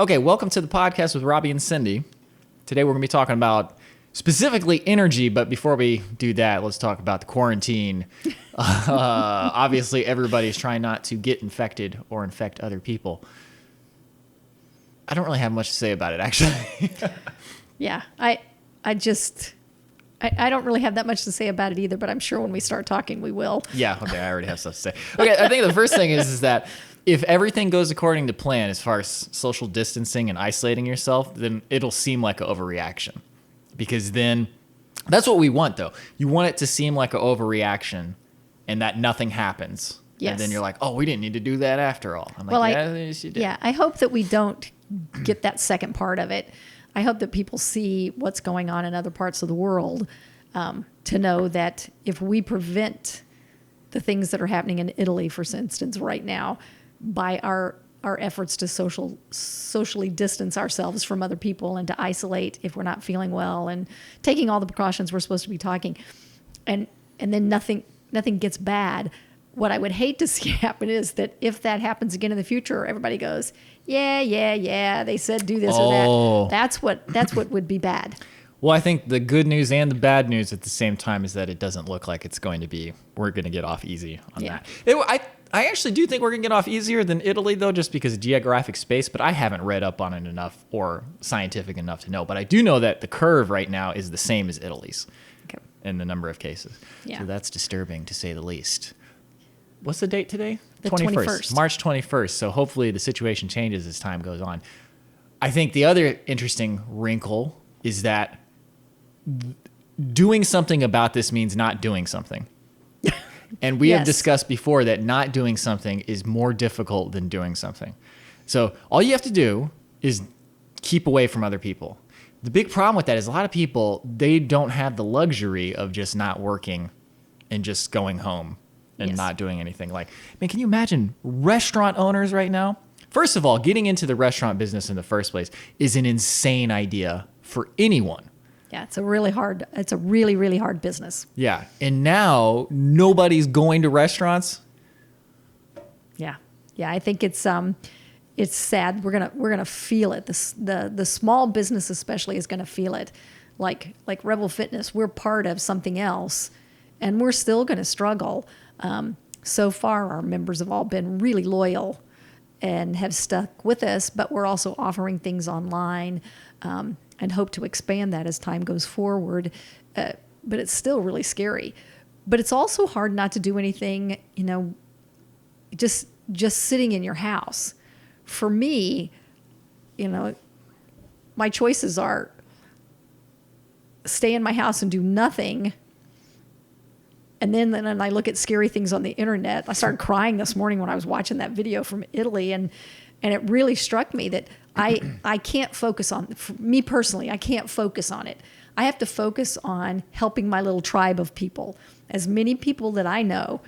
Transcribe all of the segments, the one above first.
Okay, welcome to the podcast with Robby and Cindy. Today we're going to be talking about specifically energy, but before we do that, let's talk about the quarantine. Obviously, everybody's trying not to get infected or infect other people. I don't really have much to say about it, actually. Yeah, I don't really have that much to say about it either, but I'm sure when we start talking, we will. Yeah, okay, I already have stuff to say. Okay, I think the first thing is that if everything goes according to plan as far as social distancing and isolating yourself, then it'll seem like an overreaction. Because then, that's what we want, though. You want it to seem like an overreaction and that nothing happens. Yes. And then you're like, oh, we didn't need to do that after all. I'm like, Well, yes, you did. Yeah, I hope that we don't get that second part of it. I hope that people see what's going on in other parts of the world to know that if we prevent the things that are happening in Italy, for instance, right now, by our efforts to socially distance ourselves from other people and to isolate if we're not feeling well and taking all the precautions we're supposed to be taking, and then nothing gets bad. What I would hate to see happen is that if that happens again in the future, everybody goes, yeah, they said do this or that. That's what would be bad. Well, I think the good news and the bad news at the same time is that it doesn't look like it's going to be, we're going to get off easy on that. I actually do think we're going to get off easier than Italy, though, just because of geographic space, but I haven't read up on it enough or scientific enough to know. But I do know that the curve right now is the same as Italy's in the number of cases. Yeah. So that's disturbing, to say the least. What's the date today? The 21st. March 21st. So hopefully the situation changes as time goes on. I think the other interesting wrinkle is that doing something about this means not doing something. And we have discussed before that not doing something is more difficult than doing something. So all you have to do is keep away from other people. The big problem with that is a lot of people, they don't have the luxury of just not working and just going home and not doing anything. Like, man, can you imagine restaurant owners right now? First of all, getting into the restaurant business in the first place is an insane idea for anyone. Yeah, it's a really, really hard business. Yeah. And now nobody's going to restaurants. Yeah. I think it's sad. We're gonna feel it. The small business especially is gonna feel it. Like Rebel Fitness, we're part of something else, and we're still gonna struggle. So far, our members have all been really loyal and have stuck with us, but we're also offering things online. And hope to expand that as time goes forward. But it's still really scary. But it's also hard not to do anything, just sitting in your house. For me, my choices are stay in my house and do nothing. And then I look at scary things on the internet. I started crying this morning when I was watching that video from Italy, and it really struck me that I can't focus on, for me personally, I can't focus on it. I have to focus on helping my little tribe of people, as many people that I know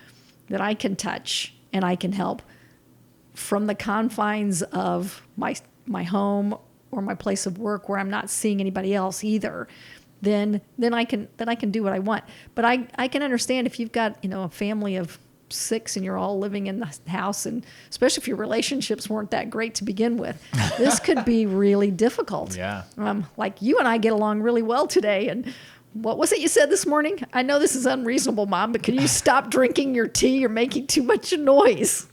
that I can touch and I can help from the confines of my home or my place of work where I'm not seeing anybody else either. Then I can do what I want. But I can understand if you've got a family of 6 and you're all living in the house, and especially if your relationships weren't that great to begin with, this could be really difficult. Yeah. Like you and I get along really well today. And what was it you said this morning? I know this is unreasonable, Mom, but can you stop drinking your tea? You're making too much noise.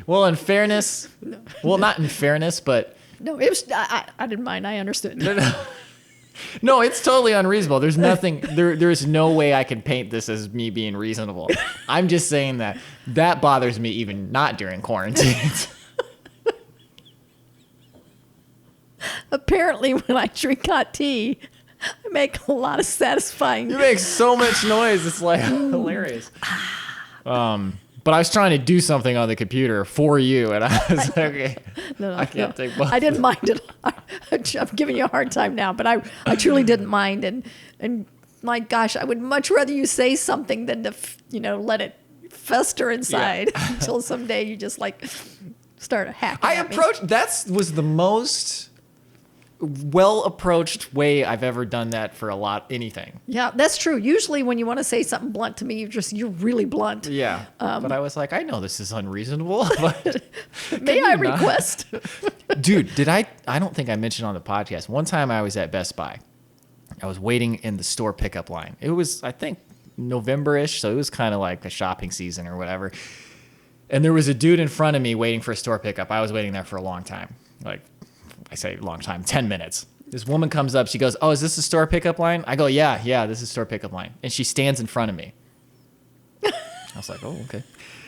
Well, in fairness, not in fairness, but no, it was. I didn't mind. I understood. No, it's totally unreasonable. There's nothing, there's no way I can paint this as me being reasonable. I'm just saying that bothers me even not during quarantine. Apparently, when I drink hot tea, I make a lot of satisfying. You make so much noise. It's like hilarious. But I was trying to do something on the computer for you, and I was like, okay, I can't take both. I didn't mind it. I'm giving you a hard time now, but I truly didn't mind. And my gosh, I would much rather you say something than to, let it fester inside until someday you just start hacking. That was the most well approached way I've ever done that for anything. Yeah, that's true. Usually when you want to say something blunt to me, you're really blunt. Yeah. But I was like, I know this is unreasonable. But May I request? Dude, I don't think I mentioned on the podcast. One time I was at Best Buy. I was waiting in the store pickup line. It was, I think, November-ish, so it was kind of like a shopping season or whatever. And there was a dude in front of me waiting for a store pickup. I was waiting there for a long time. Like, I say long time, 10 minutes. This woman comes up. She goes, oh, is this a store pickup line? I go, yeah, this is store pickup line. And she stands in front of me. I was like, oh, okay.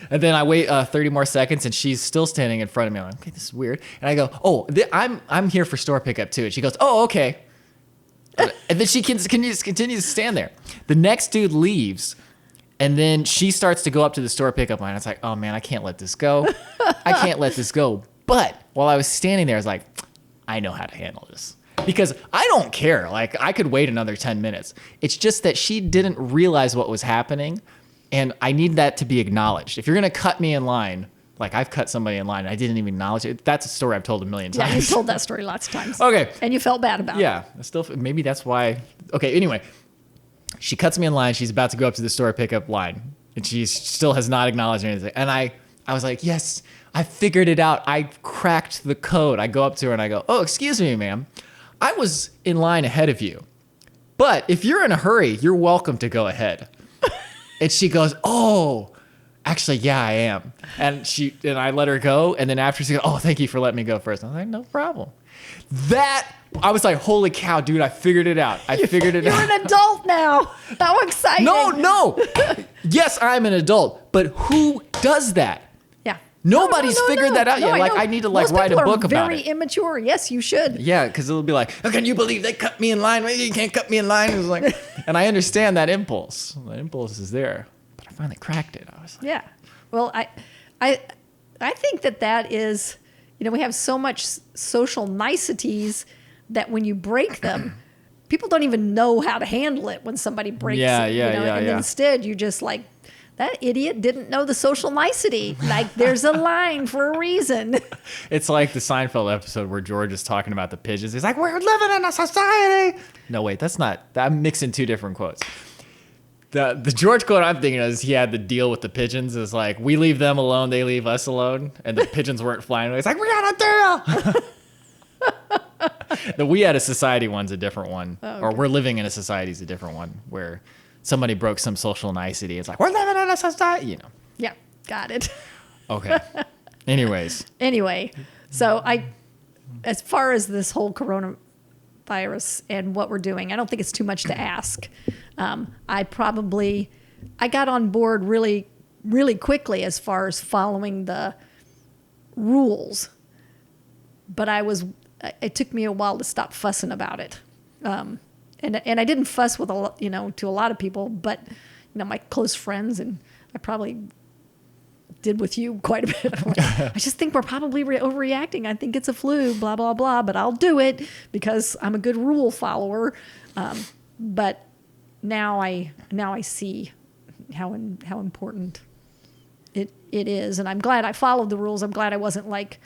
And then I wait 30 more seconds, and she's still standing in front of me. I'm like, okay, this is weird. And I go, oh, I'm here for store pickup too. And she goes, oh, okay. And then she continues to stand there. The next dude leaves, and then she starts to go up to the store pickup line. I was like, oh, man, I can't let this go. I can't let this go. But while I was standing there, I was like, I know how to handle this. Because I don't care. Like, I could wait another 10 minutes. It's just that she didn't realize what was happening, and I need that to be acknowledged. If you're going to cut me in line, like I've cut somebody in line and I didn't even acknowledge it. That's a story I've told a million times. Yeah, you've told that story lots of times. Okay. And you felt bad about it. Yeah. Maybe that's why. Okay, anyway. She cuts me in line. She's about to go up to the store pickup line, and she still has not acknowledged anything. And I was like, yes, I figured it out. I cracked the code. I go up to her and I go, oh, excuse me, ma'am. I was in line ahead of you. But if you're in a hurry, you're welcome to go ahead. And she goes, oh, actually, yeah, I am. And I let her go. And then after she goes, oh, thank you for letting me go first. I was like, no problem. I was like, holy cow, dude, I figured it out. You're an adult now. How exciting. No. Yes, I'm an adult. But who does that? Yeah. Nobody's figured that out yet. Like, I need to write a book about it. Very immature. Yes, you should. Yeah, because it'll be like, oh, can you believe they cut me in line? You can't cut me in line. It was like, and I understand that impulse. That impulse is there. But I finally cracked it. I was like, yeah. Well, I think that is, we have so much social niceties that when you break them, people don't even know how to handle it when somebody breaks it. And instead you just like, that idiot didn't know the social nicety. Like, there's a line for a reason. It's like the Seinfeld episode where George is talking about the pigeons. He's like, we're living in a society. No, wait, I'm mixing two different quotes. The George quote I'm thinking of is he had the deal with the pigeons. Is like, we leave them alone, they leave us alone. And the pigeons weren't flying away. It's like, we got a deal. The we had a society one's a different one. Oh, okay. Or we're living in a society is a different one where somebody broke some social nicety. It's like, we're living in a society, Yeah, got it. Okay. Anyway, so as far as this whole coronavirus and what we're doing, I don't think it's too much to ask. I got on board really, really quickly as far as following the rules, but it took me a while to stop fussing about it. And I didn't fuss with to a lot of people, but my close friends, and I probably did with you quite a bit. I just think we're probably overreacting. I think it's a flu, blah blah blah. But I'll do it because I'm a good rule follower. But now I see how important it is, and I'm glad I followed the rules. I'm glad I wasn't like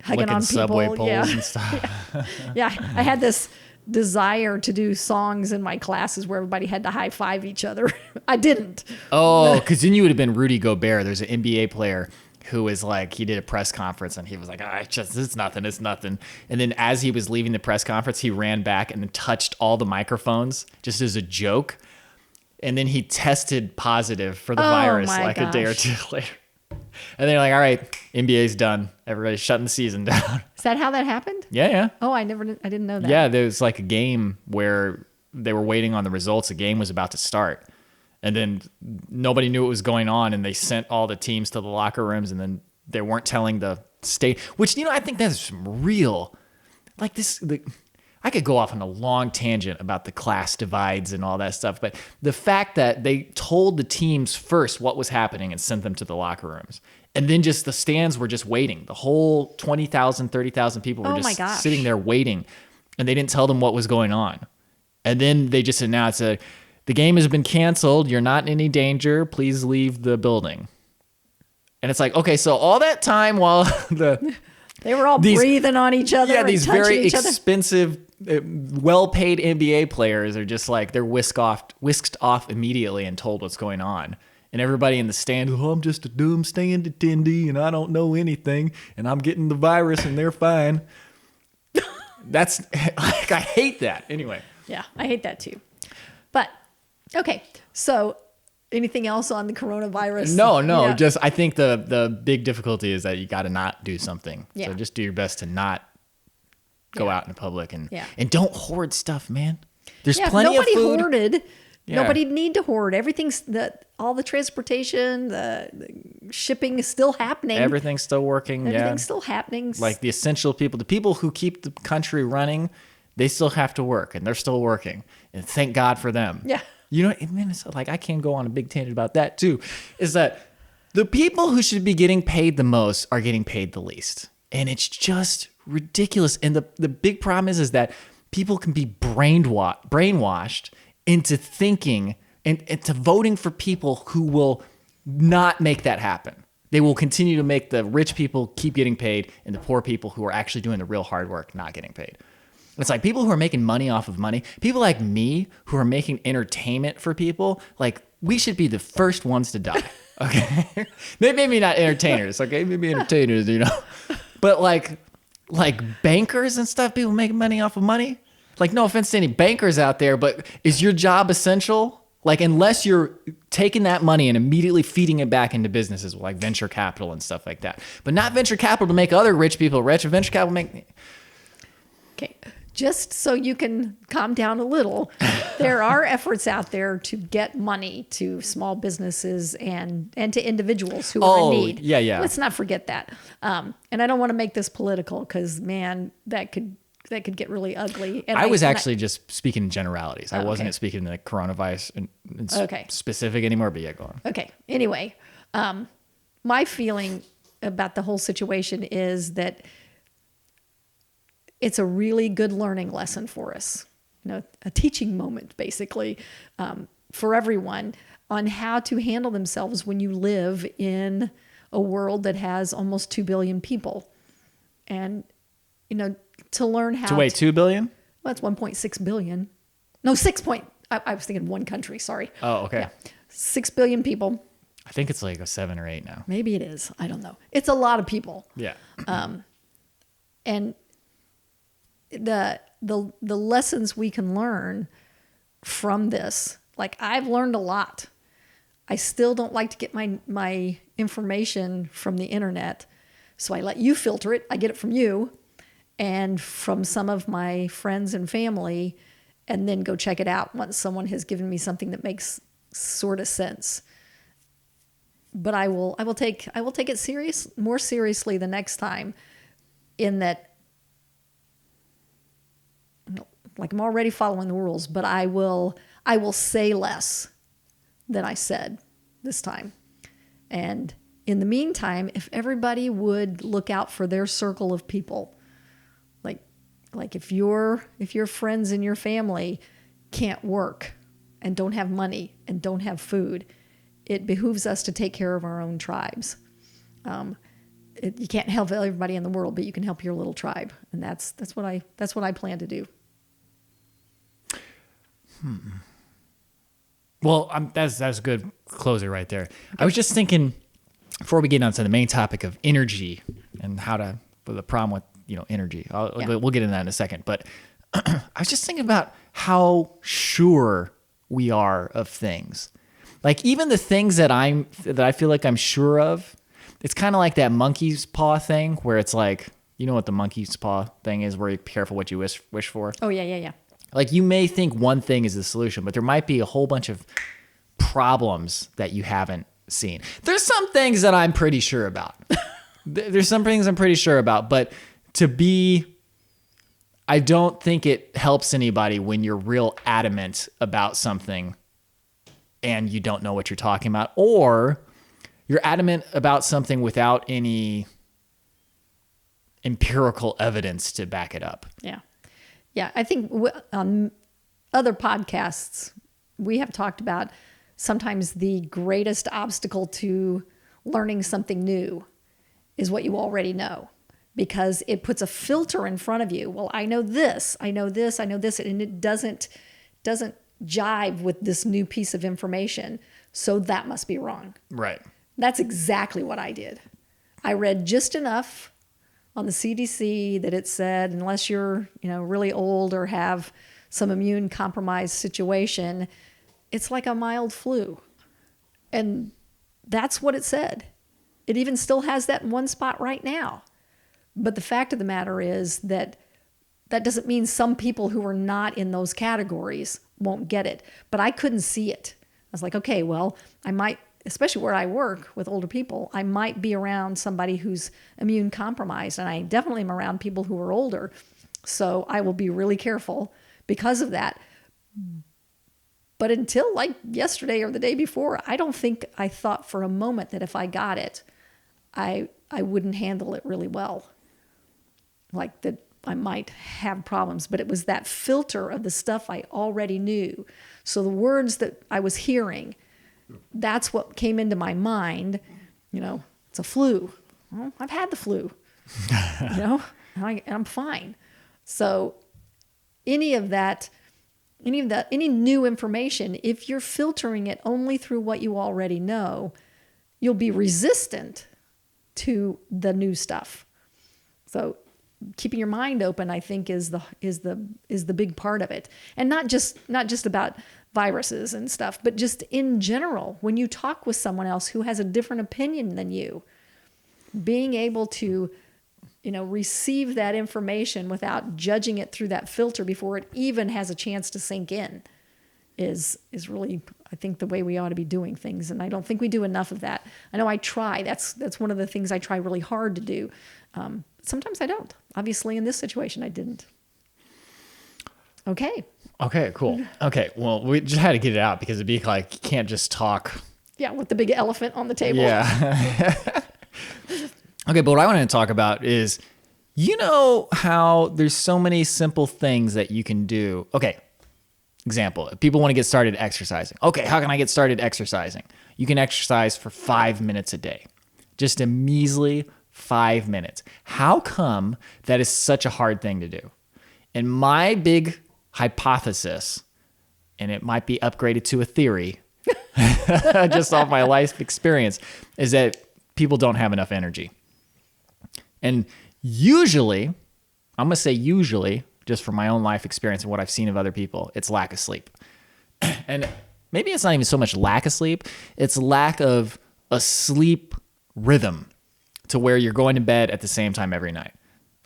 hugging on people. Subway poles and stuff. Yeah, I had this desire to do songs in my classes where everybody had to high five each other. I didn't. Oh, because then you would have been Rudy Gobert. There's an NBA player who was like, he did a press conference and he was like, it's nothing. And then as he was leaving the press conference, he ran back and then touched all the microphones just as a joke. And then he tested positive for the virus like a day or two later. And they're like, all right, NBA's done. Everybody's shutting the season down. Is that how that happened? Yeah. Oh, I didn't know that. Yeah, there was like a game where they were waiting on the results. The game was about to start. And then nobody knew what was going on. And they sent all the teams to the locker rooms. And then they weren't telling the state, which, I think that's real. Like I could go off on a long tangent about the class divides and all that stuff, but the fact that they told the teams first what was happening and sent them to the locker rooms, and then just the stands were just waiting. The whole 20,000, 30,000 people were just sitting there waiting, and they didn't tell them what was going on. And then they just announced that the game has been canceled. You're not in any danger. Please leave the building. And it's like, okay, so all that time while They were all breathing on each other. Yeah, and these touching very each other. expensive, well-paid NBA players are just like, they're whisked off immediately and told what's going on. And everybody in the stand, oh, I'm just a dumb stand attendee and I don't know anything and I'm getting the virus and they're fine. That's like, I hate that. Anyway. Yeah, I hate that too. But, okay. So, anything else on the coronavirus? No. Yeah. Just, I think the big difficulty is that you got to not do something. Yeah. So just do your best to not go out in public and don't hoard stuff, man. There's plenty of food. Nobody hoarded. Yeah. Nobody need to hoard. All the transportation, the shipping is still happening. Everything's still working. Everything's still happening. Like the essential people, the people who keep the country running, they still have to work and they're still working. And thank God for them. Yeah. You know, man, it's like, I can go on a big tangent about that too, is that the people who should be getting paid the most are getting paid the least. And it's just ridiculous. And the big problem is that people can be brainwashed into thinking and to voting for people who will not make that happen. They will continue to make the rich people keep getting paid and the poor people who are actually doing the real hard work not getting paid. It's like people who are making money off of money, people like me who are making entertainment for people, like we should be the first ones to die. Okay. Maybe not entertainers. Okay. Maybe entertainers, you know, but like bankers and stuff, people making money off of money. Like, no offense to any bankers out there, but is your job essential? Like, unless you're taking that money and immediately feeding it back into businesses like venture capital and stuff like that, but not venture capital to make other rich people rich. Venture capital make. Okay. Just so you can calm down a little, there are efforts out there to get money to small businesses and to individuals who are in need. Yeah. Let's not forget that. And I don't want to make this political because, man, that could get really ugly. And I was actually just speaking in generalities. I wasn't okay. speaking in the coronavirus in Okay. specific anymore, but yeah, go on. Okay. Anyway, my feeling about the whole situation is that it's a really good learning lesson for us, you know, a teaching moment basically for everyone on how to handle themselves when you live in a world that has almost 2 billion people. And, you know, to learn how to wait, 2 billion? Well, that's 1.6 billion. No, 6 point. I was thinking one country. Sorry. Oh, okay. Yeah. 6 billion people. I think it's like a 7 or 8 now. Maybe it is. I don't know. It's a lot of people. Yeah. And the lessons we can learn from this, like I've learned a lot. I still don't like to get my information from the internet. So I let you filter it. I get it from you and from some of my friends and family, and then go check it out once someone has given me something that makes sort of sense. But I will take it more seriously the next time, in that, like, I'm already following the rules, but I will say less than I said this time. And in the meantime, if everybody would look out for their circle of people, like if your friends in your family can't work and don't have money and don't have food, it behooves us to take care of our own tribes. You can't help everybody in the world, but you can help your little tribe, and that's what I plan to do. Well, that's a good closer right there. I was just thinking, before we get on to the main topic of energy and the problem with, energy. We'll get into that in a second. But I was just thinking about how sure we are of things. Like even the things that I feel like I'm sure of, it's kind of like that monkey's paw thing where it's like, you know what the monkey's paw thing is, where you're careful what you wish for. Oh yeah. Like you may think one thing is the solution, but there might be a whole bunch of problems that you haven't seen. There's some things that I'm pretty sure about. But I don't think it helps anybody when you're real adamant about something and you don't know what you're talking about, or you're adamant about something without any empirical evidence to back it up. Yeah. Yeah, I think on other podcasts, we have talked about sometimes the greatest obstacle to learning something new is what you already know. because it puts a filter in front of you. Well, I know this, I know this, I know this, and it doesn't jive with this new piece of information. So that must be wrong. Right. That's exactly what I did. I read just enough on the CDC that it said, unless you're, really old or have some immune compromised situation, it's like a mild flu. And that's what it said. It even still has that in one spot right now. But the fact of the matter is that doesn't mean some people who are not in those categories won't get it. But I couldn't see it. I was like, okay, well, I might, especially where I work with older people, I might be around somebody who's immune compromised. And I definitely am around people who are older. So I will be really careful because of that. But until like yesterday or the day before, I don't think I thought for a moment that if I got it, I wouldn't handle it really well. Like that I might have problems, but it was that filter of the stuff I already knew. So the words that I was hearing, that's what came into my mind. It's a flu. Well, I've had the flu, and I'm fine. So any new information, if you're filtering it only through what you already know, you'll be resistant to the new stuff. So keeping your mind open, I think, is the big part of it. And not just about viruses and stuff, but just in general, when you talk with someone else who has a different opinion than you, being able to receive that information without judging it through that filter before it even has a chance to sink in is really, I think, the way we ought to be doing things. And I don't think we do enough of that. I know I try. That's one of the things I try really hard to do. Sometimes I don't. Obviously, in this situation, I didn't. Okay, cool. Okay, well, we just had to get it out because it'd be like, you can't just talk. Yeah, with the big elephant on the table. Yeah. Okay, but what I wanted to talk about is, how there's so many simple things that you can do. Okay, example, if people want to get started exercising. Okay, how can I get started exercising? You can exercise for 5 minutes a day. Just a measly 5 minutes. How come that is such a hard thing to do? And my big hypothesis, and it might be upgraded to a theory, just off my life experience, is that people don't have enough energy. And usually, I'm going to say usually, just from my own life experience and what I've seen of other people, it's lack of sleep. And maybe it's not even so much lack of sleep, it's lack of a sleep rhythm to where you're going to bed at the same time every night.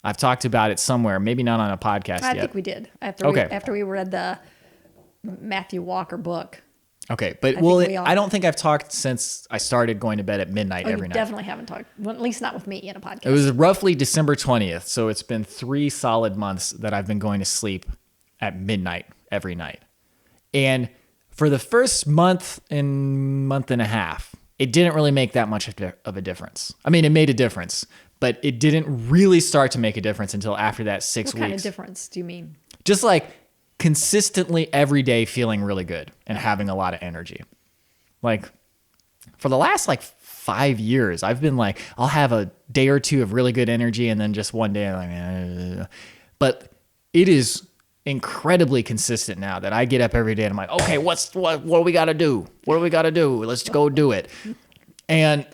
I've talked about it somewhere, maybe not on a podcast yet. I think we did after we read the Matthew Walker book. Okay, but I don't think I've talked since I started going to bed at midnight every night. Definitely haven't talked, well, at least not with me in a podcast. It was roughly December 20th, so it's been 3 solid months that I've been going to sleep at midnight every night. And for the first month and a half, it didn't really make that much of a difference. I mean, it made a difference, but it didn't really start to make a difference until after that 6 weeks. What kind of difference do you mean? Just like consistently every day feeling really good and having a lot of energy. Like for the last 5 years, I've been like, I'll have a day or two of really good energy and then just one day I'm like, but it is incredibly consistent now that I get up every day and I'm like, okay, what do we got to do? What do we got to do? Let's go do it. And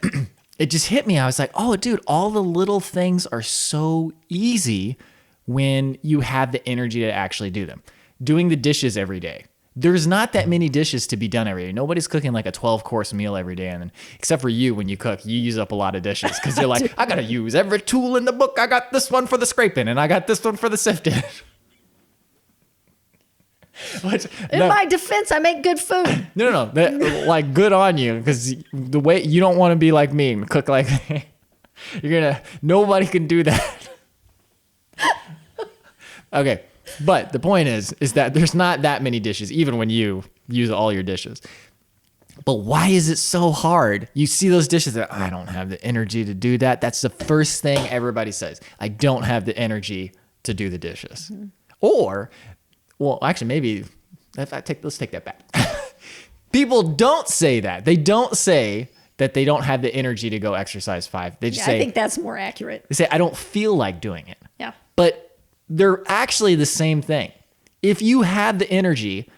it just hit me. I was like, oh, dude, all the little things are so easy when you have the energy to actually do them. Doing the dishes every day. There's not that many dishes to be done every day. Nobody's cooking like a 12-course meal every day. And then, except for you, when you cook, you use up a lot of dishes because you're like, I got to use every tool in the book. I got this one for the scraping and I got this one for the sifting. In my defense, I make good food. No. Good on you, because the way you don't want to be like me and cook like nobody can do that. Okay, but the point is that there's not that many dishes, even when you use all your dishes. But why is it so hard? You see those dishes that I don't have the energy to do that. That's the first thing everybody says. I don't have the energy to do the dishes. Mm-hmm. Or, well, actually, maybe let's take that back. People don't say that. They don't say that they don't have the energy to go exercise 5. They just say, I think that's more accurate. They say, I don't feel like doing it. Yeah. But they're actually the same thing. If you have the energy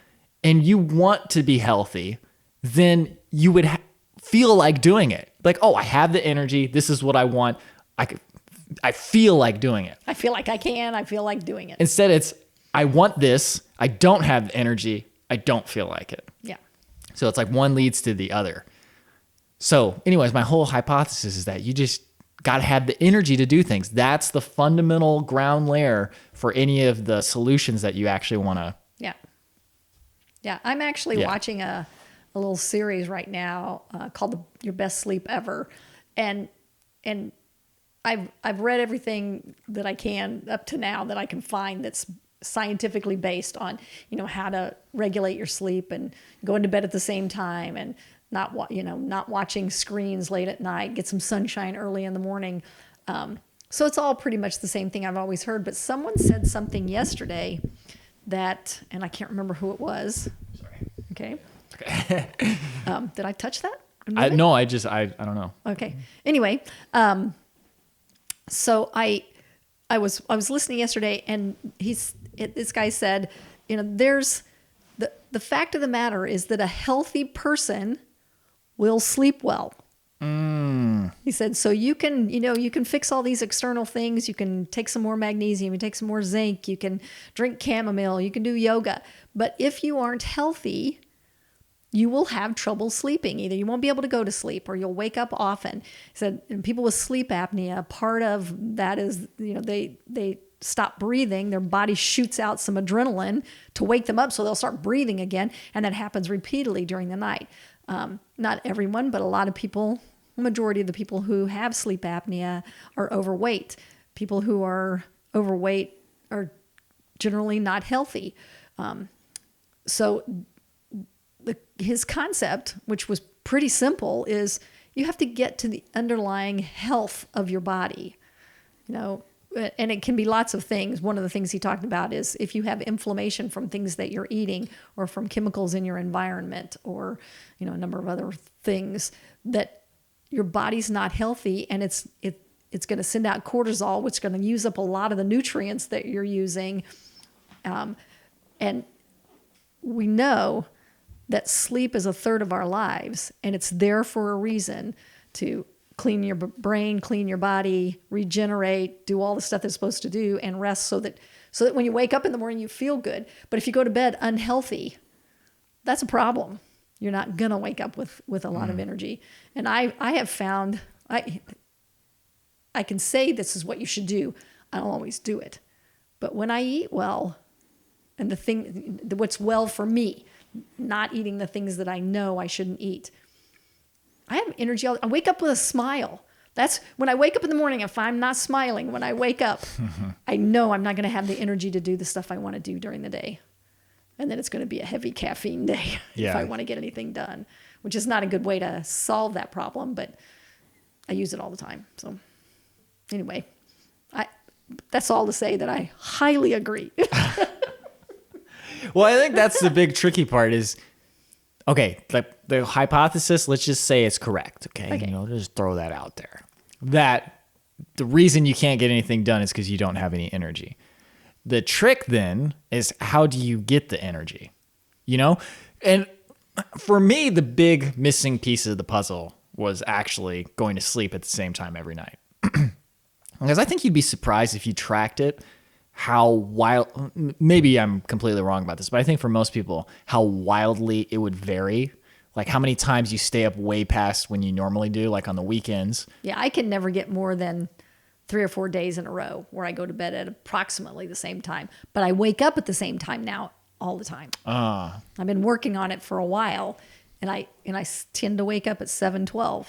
and you want to be healthy, then you would feel like doing it. Like, oh, I have the energy. This is what I want. I feel like doing it. I feel like I can. I feel like doing it. Instead, it's, I want this. I don't have the energy. I don't feel like it. Yeah. So it's like one leads to the other. So anyways, my whole hypothesis is that you just got to have the energy to do things. That's the fundamental ground layer for any of the solutions that you actually want to. Yeah. Yeah. I'm actually watching a little series right now called Your Best Sleep Ever. And I've read everything that I can up to now that I can find that's scientifically based on, how to regulate your sleep and go into bed at the same time and not watching screens late at night, get some sunshine early in the morning. So it's all pretty much the same thing I've always heard. But someone said something yesterday that, and I can't remember who it was. Sorry. Okay. Did I touch that? No, I don't know. Okay. Anyway, so I was listening yesterday, and this guy said, there's the fact of the matter is that a healthy person will sleep well. He said, so you can fix all these external things. You can take some more magnesium, you take some more zinc, you can drink chamomile, you can do yoga. But if you aren't healthy, you will have trouble sleeping. Either you won't be able to go to sleep or you'll wake up often. He said, and people with sleep apnea, part of that is, they stop breathing. Their body shoots out some adrenaline to wake them up so they'll start breathing again. And that happens repeatedly during the night. Not everyone, but a lot of people, the majority of the people who have sleep apnea are overweight. People who are overweight are generally not healthy. So his concept, which was pretty simple, is you have to get to the underlying health of your body, and it can be lots of things. One of the things he talked about is if you have inflammation from things that you're eating or from chemicals in your environment or, a number of other things, that your body's not healthy, and it's going to send out cortisol, which is going to use up a lot of the nutrients that you're using. And we know that sleep is a third of our lives, and it's there for a reason, to clean your brain, clean your body, regenerate, do all the stuff it's supposed to do, and rest so that when you wake up in the morning, you feel good. But if you go to bed unhealthy, that's a problem. You're not going to wake up with a lot of energy. And I have found, I can say this is what you should do. I don't always do it. But when I eat well, and what's well for me, not eating the things that I know I shouldn't eat, I have energy. I wake up with a smile. That's when I wake up in the morning. If I'm not smiling when I wake up, I know I'm not going to have the energy to do the stuff I want to do during the day. And then it's going to be a heavy caffeine day if I want to get anything done, which is not a good way to solve that problem, but I use it all the time. So anyway, that's all to say that I highly agree. Well, I think that's the big tricky part is, okay, like the hypothesis, let's just say it's correct. Okay. Just throw that out there. That the reason you can't get anything done is because you don't have any energy. The trick then is, how do you get the energy? And for me, the big missing piece of the puzzle was actually going to sleep at the same time every night. Because I think you'd be surprised if you tracked it, how wild, maybe I'm completely wrong about this, but I think for most people, how wildly it would vary. Like how many times you stay up way past when you normally do, like on the weekends. Yeah, I can never get more than 3 or 4 days in a row where I go to bed at approximately the same time. But I wake up at the same time now all the time. I've been working on it for a while, and I tend to wake up at 7:12.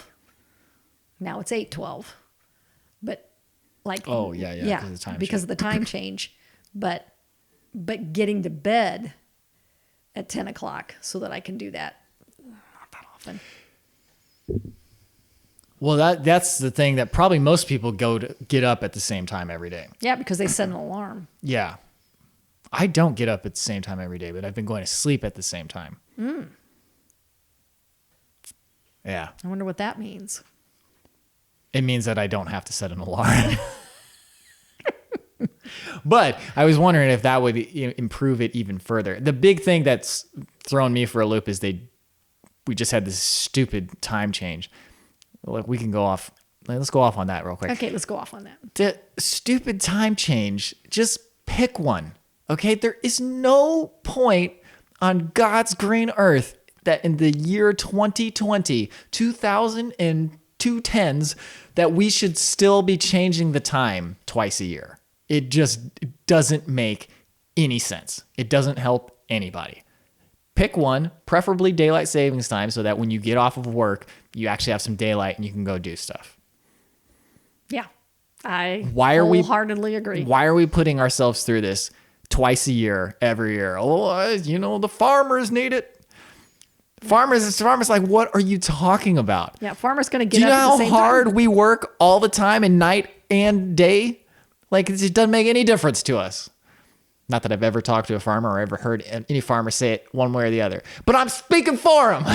Now it's 8:12. But because of the time change. But getting to bed at 10 o'clock so that I can do that, not that often. Well, that's the thing that probably most people go to get up at the same time every day. Yeah, because they set an alarm. Yeah. I don't get up at the same time every day, but I've been going to sleep at the same time. And Yeah. I wonder what that means. It means that I don't have to set an alarm. But I was wondering if that would improve it even further. The big thing that's thrown me for a loop is we just had this stupid time change. Like we can go off. Let's go off on that real quick. Okay, let's go off on that. The stupid time change, just pick one. Okay? There is no point on God's green earth that in the year 2020, 2010s, that we should still be changing the time twice a year. It just doesn't make any sense. It doesn't help anybody. Pick one, preferably daylight savings time, so that when you get off of work, you actually have some daylight and you can go do stuff. Yeah, I wholeheartedly agree. Why are we putting ourselves through this twice a year, every year? Oh, the farmers need it. Farmers like, what are you talking about? Yeah, farmers going to get Do you know up at the same how hard time? we work all the time and night and day? Like, it doesn't make any difference to us. Not that I've ever talked to a farmer or ever heard any farmer say it one way or the other. But I'm speaking for them.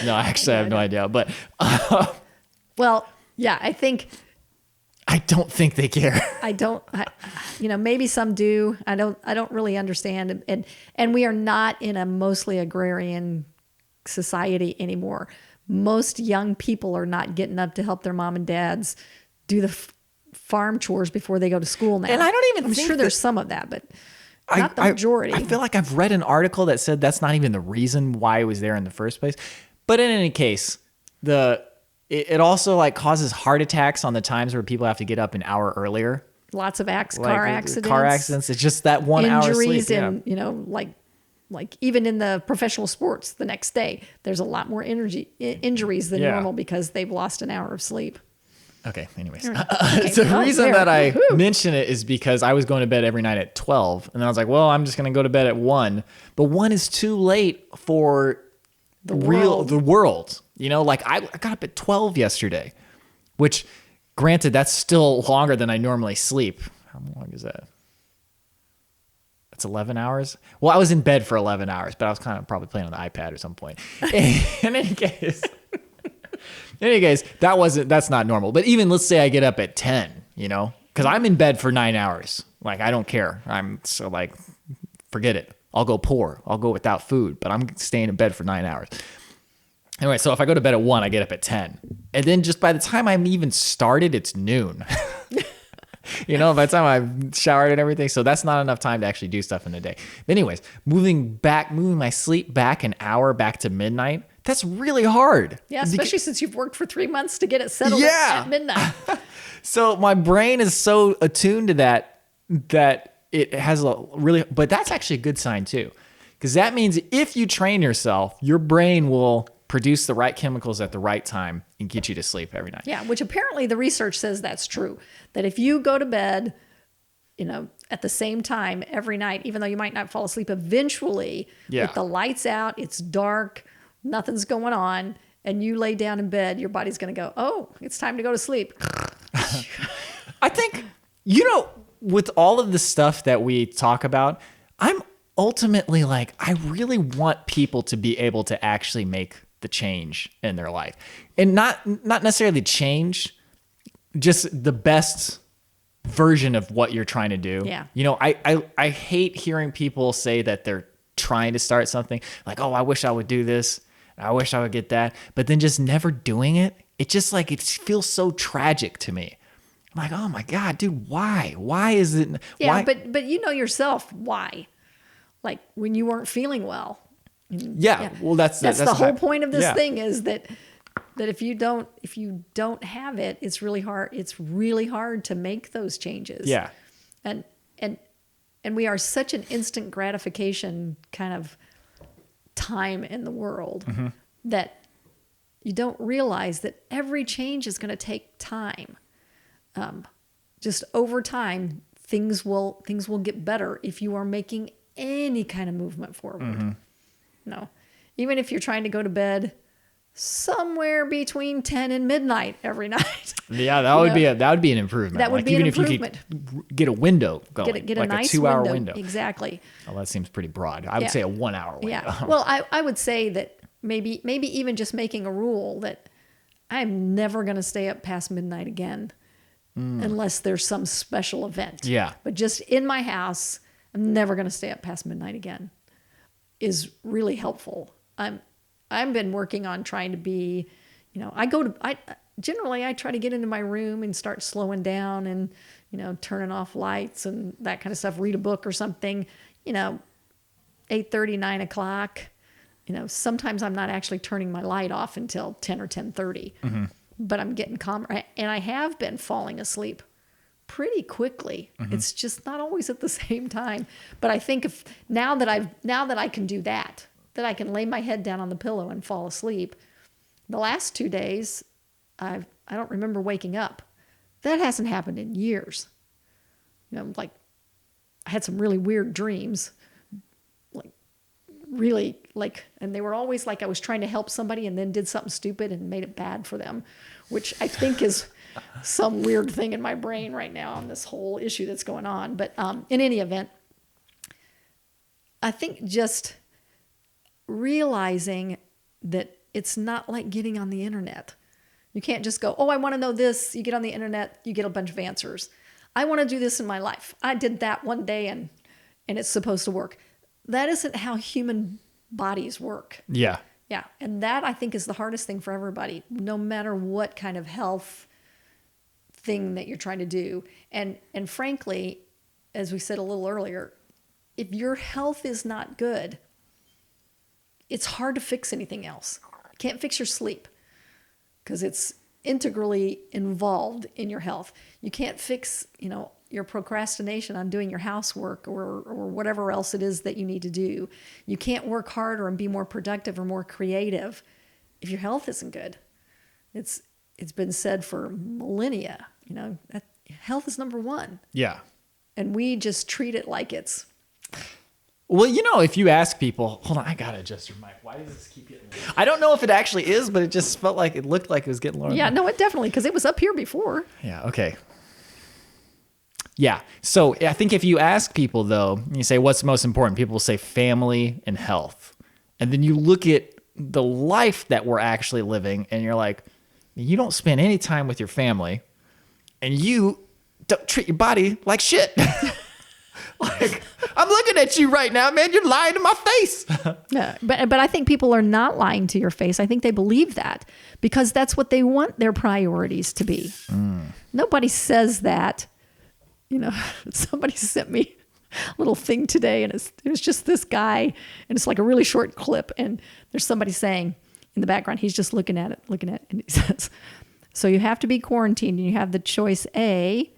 No, actually, I have no idea. But well, yeah, I don't think they care. Maybe some do. I don't really understand. And we are not in a mostly agrarian society anymore. Most young people are not getting up to help their mom and dads do the farm chores before they go to school now. And I don't even I'm think sure there's some of that, but not the majority. I feel like I've read an article that said that's not even the reason why it was there in the first place. But in any case, it also like causes heart attacks on the times where people have to get up an hour earlier. Lots of car accidents. Car accidents. It's just that 1 hour sleep. Injuries and, like even in the professional sports the next day, there's a lot more injuries than normal because they've lost an hour of sleep. Okay, anyways. Okay. The reason that I mention it is because I was going to bed every night at 12. And then I was like, well, I'm just going to go to bed at 1. But 1 is too late for the world. Like I got up at 12 yesterday, which granted, that's still longer than I normally sleep. How long is that? It's 11 hours. Well, I was in bed for 11 hours, but I was kind of probably playing on the iPad at some point. In any case, that's not normal. But even let's say I get up at 10, because I'm in bed for 9 hours. Like, I don't care. I'm so like, forget it. I'll go poor. I'll go without food, but I'm staying in bed for 9 hours. Anyway, so if I go to bed at 1, I get up at 10. And then just by the time I'm even started, it's noon. By the time I've showered and everything. So that's not enough time to actually do stuff in the day. But anyways, moving my sleep back an hour back to midnight, that's really hard. Yeah, especially since you've worked for 3 months to get it settled at midnight. So my brain is so attuned to that it has but that's actually a good sign too. Because that means if you train yourself, your brain will produce the right chemicals at the right time and get you to sleep every night. Yeah, which apparently the research says that's true. That if you go to bed, at the same time every night, even though you might not fall asleep, eventually with the lights out, it's dark, nothing's going on, and you lay down in bed, your body's going to go, oh, it's time to go to sleep. I think, with all of the stuff that we talk about, I'm ultimately like, I really want people to be able to actually make the change in their life, and not necessarily change, just the best version of what you're trying to do. Yeah. I hate hearing people say that they're trying to start something like, oh, I wish I would do this. I wish I would get that. But then just never doing it. It just like, it feels so tragic to me. I'm like, oh my God, dude, why? Why is it? Yeah. Why? But you know yourself why, like when you weren't feeling well. Yeah. Well, that's the whole point of this thing is that if you don't have it, it's really hard. It's really hard to make those changes. Yeah. And we are such an instant gratification kind of time in the world that you don't realize that every change is going to take time. Just over time, things will get better if you are making any kind of movement forward. No, even if you're trying to go to bed somewhere between 10 and midnight every night. Yeah, that would be an improvement. That would be an improvement. If you could get a window going, Get a like nice a 2-hour window. Exactly. Well, that seems pretty broad. I would say a 1-hour window. Yeah. Well, I would say that maybe even just making a rule that I'm never going to stay up past midnight again unless there's some special event. Yeah. But just in my house, I'm never going to stay up past midnight again is really helpful. I've been working on trying to be, generally I try to get into my room and start slowing down and, turning off lights and that kind of stuff, read a book or something, 8:30, 9 o'clock. Sometimes I'm not actually turning my light off until 10 or 10:30, but I'm getting calmer. And I have been falling asleep pretty quickly. It's just not always at the same time. But I think now that I can do that I can lay my head down on the pillow and fall asleep. The last 2 days, I don't remember waking up. That hasn't happened in years. Like I had some really weird dreams, and they were always like I was trying to help somebody and then did something stupid and made it bad for them, which I think is some weird thing in my brain right now on this whole issue that's going on. But in any event, I think just realizing that it's not like getting on the internet. You can't just go, oh, I want to know this. You get on the internet, you get a bunch of answers. I want to do this in my life. I did that one day and it's supposed to work. That isn't how human bodies work. Yeah. Yeah. And that I think is the hardest thing for everybody, no matter what kind of health thing that you're trying to do. And frankly, as we said a little earlier, if your health is not good, it's hard to fix anything else. You can't fix your sleep because it's integrally involved in your health. You can't fix, your procrastination on doing your housework or whatever else it is that you need to do. You can't work harder and be more productive or more creative if your health isn't good. It's been said for millennia, that health is number one. Yeah. And we just treat it like it's... Well, if you ask people, hold on, I gotta adjust your mic. Why does this keep getting lower? I don't know if it actually is, but it just felt like it looked like it was getting lower. Yeah, no, it definitely, because it was up here before. Yeah, okay. Yeah, so I think if you ask people, though, you say, what's most important? People will say family and health. And then you look at the life that we're actually living, and you're like, you don't spend any time with your family, and you don't treat your body like shit. Like, I'm looking at you right now, man. You're lying to my face. Yeah, but I think people are not lying to your face. I think they believe that because that's what they want their priorities to be. Nobody says that. Somebody sent me a little thing today, and it was just this guy, and it's like a really short clip, and there's somebody saying in the background, he's just looking at it, and he says, so you have to be quarantined, and you have the choice A,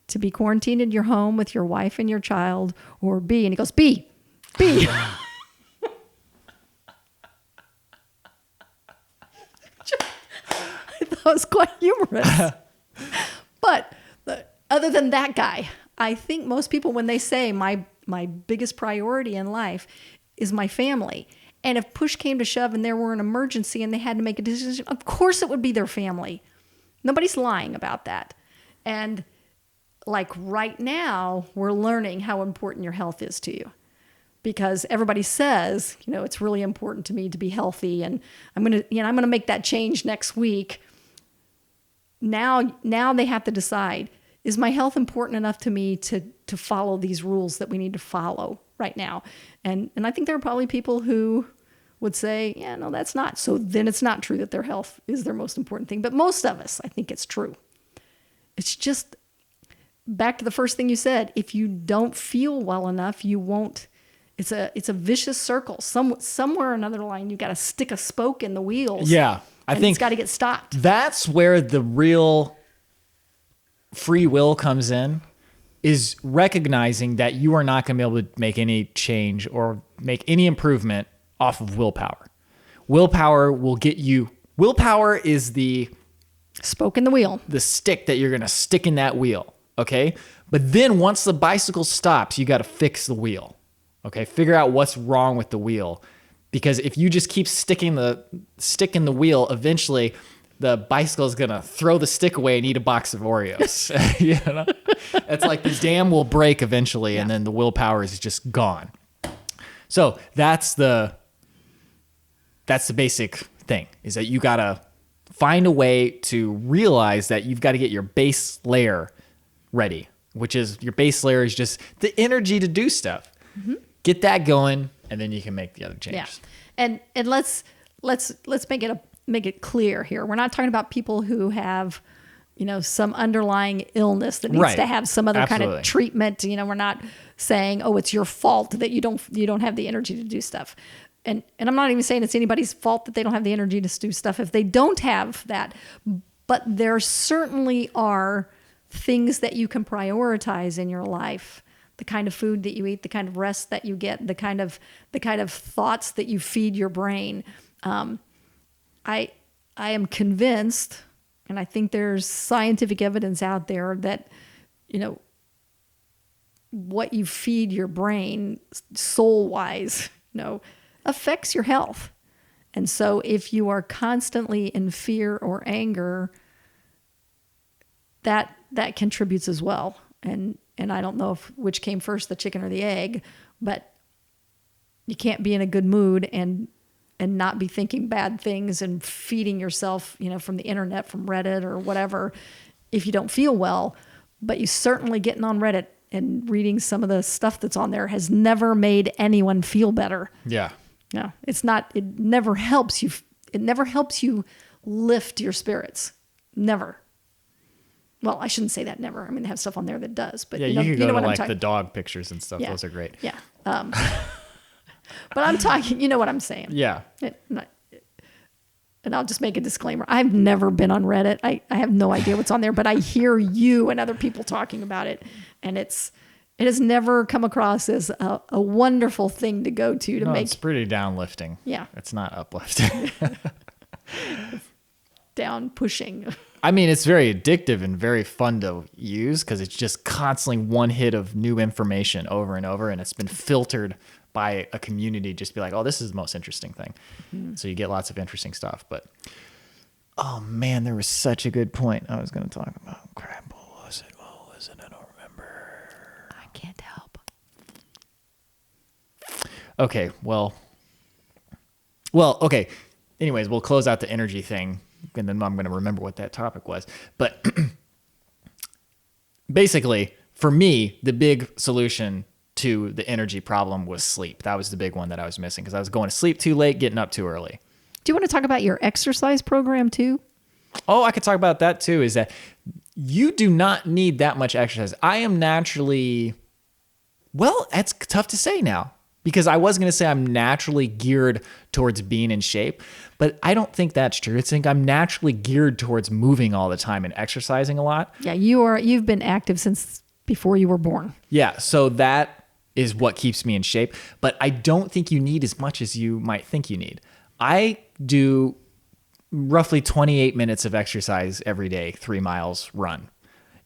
to be quarantined in your home with your wife and your child, or B. And he goes, B. I thought it was quite humorous. But other than that guy, I think most people, when they say my biggest priority in life is my family, and if push came to shove and there were an emergency and they had to make a decision, of course it would be their family. Nobody's lying about that. And like right now, we're learning how important your health is to you because everybody says, it's really important to me to be healthy and I'm going to make that change next week. Now they have to decide, is my health important enough to me to follow these rules that we need to follow right now? And I think there are probably people who would say, yeah, no, that's not. So then it's not true that their health is their most important thing. But most of us, I think it's true. It's just back to the first thing you said. If you don't feel well enough, you won't. It's a vicious circle. Somewhere or another line, you got to stick a spoke in the wheels. Yeah, I think it's got to get stopped. That's where the real free will comes in, is recognizing that you are not going to be able to make any change or make any improvement off of willpower. Willpower will get you. Willpower is the spoke in the wheel, the stick that you're going to stick in that wheel. Okay. But then once the bicycle stops, you got to fix the wheel. Okay. Figure out what's wrong with the wheel. Because if you just keep sticking the stick in the wheel, eventually the bicycle is going to throw the stick away and eat a box of Oreos. You know? It's like the dam will break eventually, and then the willpower is just gone. So that's the basic thing, is that you got to find a way to realize that you've got to get your base layer ready, which is your base layer is just the energy to do stuff. Mm-hmm. Get that going, and then you can make the other changes. Yeah. And let's make it clear here. We're not talking about people who have, some underlying illness that needs to have some other kind of treatment. We're not saying, oh, it's your fault that you don't have the energy to do stuff. And I'm not even saying it's anybody's fault that they don't have the energy to do stuff if they don't have that. But there certainly are things that you can prioritize in your life. The kind of food that you eat, the kind of rest that you get, the kind of thoughts that you feed your brain. I am convinced, and I think there's scientific evidence out there that, what you feed your brain soul-wise, affects your health. And so if you are constantly in fear or anger, that contributes as well. And I don't know which came first, the chicken or the egg, but you can't be in a good mood and not be thinking bad things and feeding yourself, from the internet, from Reddit or whatever, if you don't feel well. But you certainly getting on Reddit and reading some of the stuff that's on there has never made anyone feel better. Yeah. No, it's not. It never helps you. It never helps you lift your spirits. Never. Well, I shouldn't say that never. I mean, they have stuff on there that does. But you could go to like the dog pictures and stuff. Yeah. Those are great. Yeah. But I'm talking, you know what I'm saying. Yeah. And I'll just make a disclaimer. I've never been on Reddit. I have no idea what's on there, but I hear you and other people talking about it. And it has never come across as a wonderful thing to go to make. It's pretty downlifting. Yeah. It's not uplifting. Down pushing. I mean, it's very addictive and very fun to use because it's just constantly one hit of new information over and over. And it's been filtered by a community. Just be like, oh, this is the most interesting thing. Mm-hmm. So you get lots of interesting stuff. But, oh, man, there was such a good point I was going to talk about. Crap, what was it? I don't remember. I can't help. Okay, well, okay. Anyways, we'll close out the energy thing, and then I'm going to remember what that topic was. But basically, for me, the big solution to the energy problem was sleep. That was the big one that I was missing because I was going to sleep too late, getting up too early. Do you want to talk about your exercise program too? Oh, I could talk about that too, is that you do not need that much exercise. I am naturally, well, that's tough to say now. Because I was going to say I'm naturally geared towards being in shape, but I don't think that's true. I think I'm naturally geared towards moving all the time and exercising a lot. Yeah, you've been active since before you were born. Yeah, so that is what keeps me in shape, but I don't think you need as much as you might think you need. I do roughly 28 minutes of exercise every day, 3 miles run.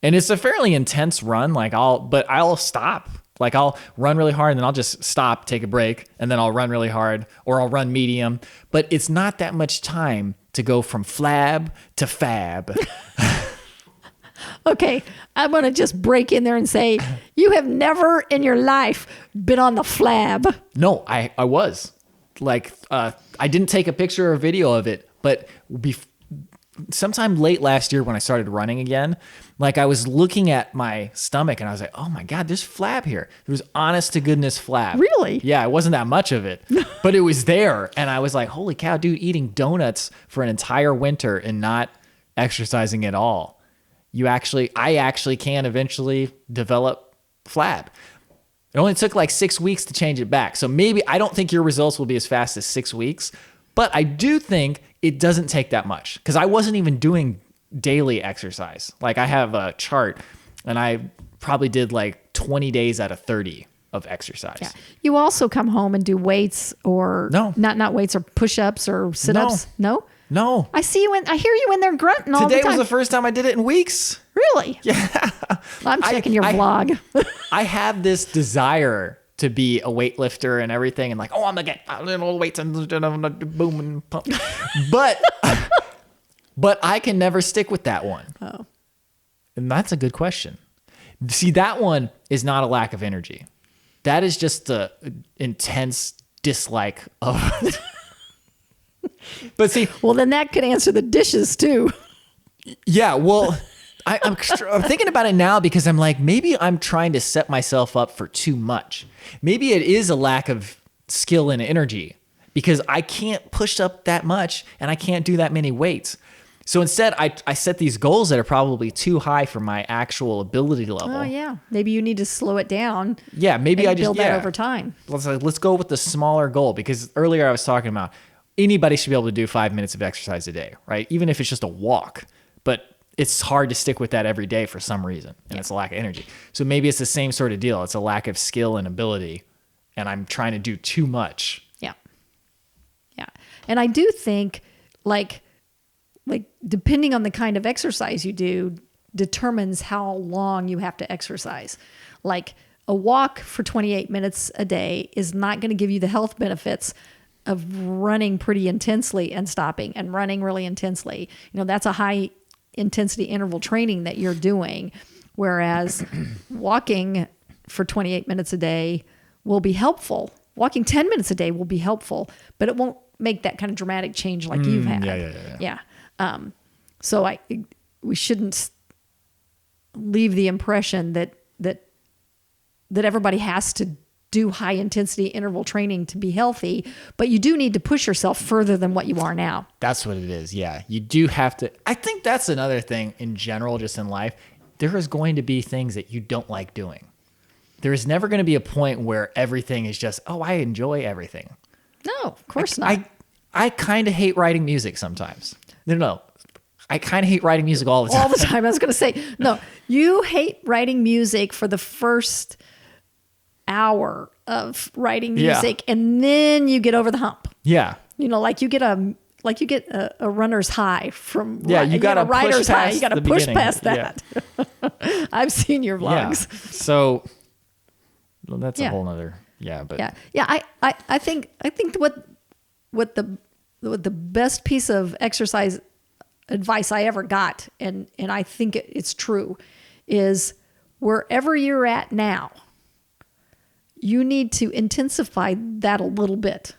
And it's a fairly intense run, but I'll stop. Like I'll run really hard and then I'll just stop, take a break, and then I'll run really hard or I'll run medium. But it's not that much time to go from flab to fab. Okay, I'm going to just break in there and say, you have never in your life been on the flab. No, I was. I didn't take a picture or video of it, but sometime late last year when I started running again, I was looking at my stomach and I was like, oh my God, there's flab here. There was honest to goodness flab. Really? Yeah, it wasn't that much of it, but it was there. And I was like, holy cow, dude, eating donuts for an entire winter and not exercising at all. I actually can eventually develop flab. It only took 6 weeks to change it back. So maybe I don't think your results will be as fast as 6 weeks, but I do think it doesn't take that much because I wasn't even doing daily exercise. I have a chart and I probably did 20 days out of 30 of exercise. Yeah. You also come home and do weights or not weights or push-ups or sit-ups. No? No. I hear you in there grunting all the time. Today was the first time I did it in weeks. Really? Yeah. Well, I'm checking your vlog. I have this desire to be a weightlifter and everything, and like, oh, I'm gonna get little weights and I'm gonna boom and pump. But I can never stick with that one. Oh. And that's a good question. See, that one is not a lack of energy. That is just the intense dislike of it. But see, well, then that could answer the dishes too. Yeah, well, I'm thinking about it now because I'm like, maybe I'm trying to set myself up for too much. Maybe it is a lack of skill and energy because I can't push up that much and I can't do that many weights. So instead, I set these goals that are probably too high for my actual ability level. Oh, yeah. Maybe you need to slow it down. Yeah, maybe I just build that over time. Let's go with the smaller goal, because earlier I was talking about anybody should be able to do 5 minutes of exercise a day, right? Even if it's just a walk. But it's hard to stick with that every day for some reason, and it's a lack of energy. So maybe it's the same sort of deal. It's a lack of skill and ability, and I'm trying to do too much. Yeah. Yeah. And I do think like depending on the kind of exercise you do determines how long you have to exercise. Like a walk for 28 minutes a day is not going to give you the health benefits of running pretty intensely and stopping and running really intensely. You know, that's a high intensity interval training that you're doing. Whereas walking for 28 minutes a day will be helpful. Walking 10 minutes a day will be helpful, but it won't make that kind of dramatic change like you've had. Yeah. So we shouldn't leave the impression that everybody has to do high intensity interval training to be healthy, but you do need to push yourself further than what you are now. That's what it is. Yeah. You do have to. I think that's another thing in general, just in life. There is going to be things that you don't like doing. There is never going to be a point where everything is just, oh, I enjoy everything. No, of course not. I kind of hate writing music sometimes. No. I kind of hate writing music all the time. All the time. I was going to say, no, you hate writing music for the first hour of writing music, and then you get over the hump. Yeah. You know, like you get a runner's high from you got a rider's high. You got to push past that. Yeah. I've seen your vlogs. Yeah. So that's a whole nother. I think what the best piece of exercise advice I ever got, and I think it's true, is wherever you're at now, you need to intensify that a little bit.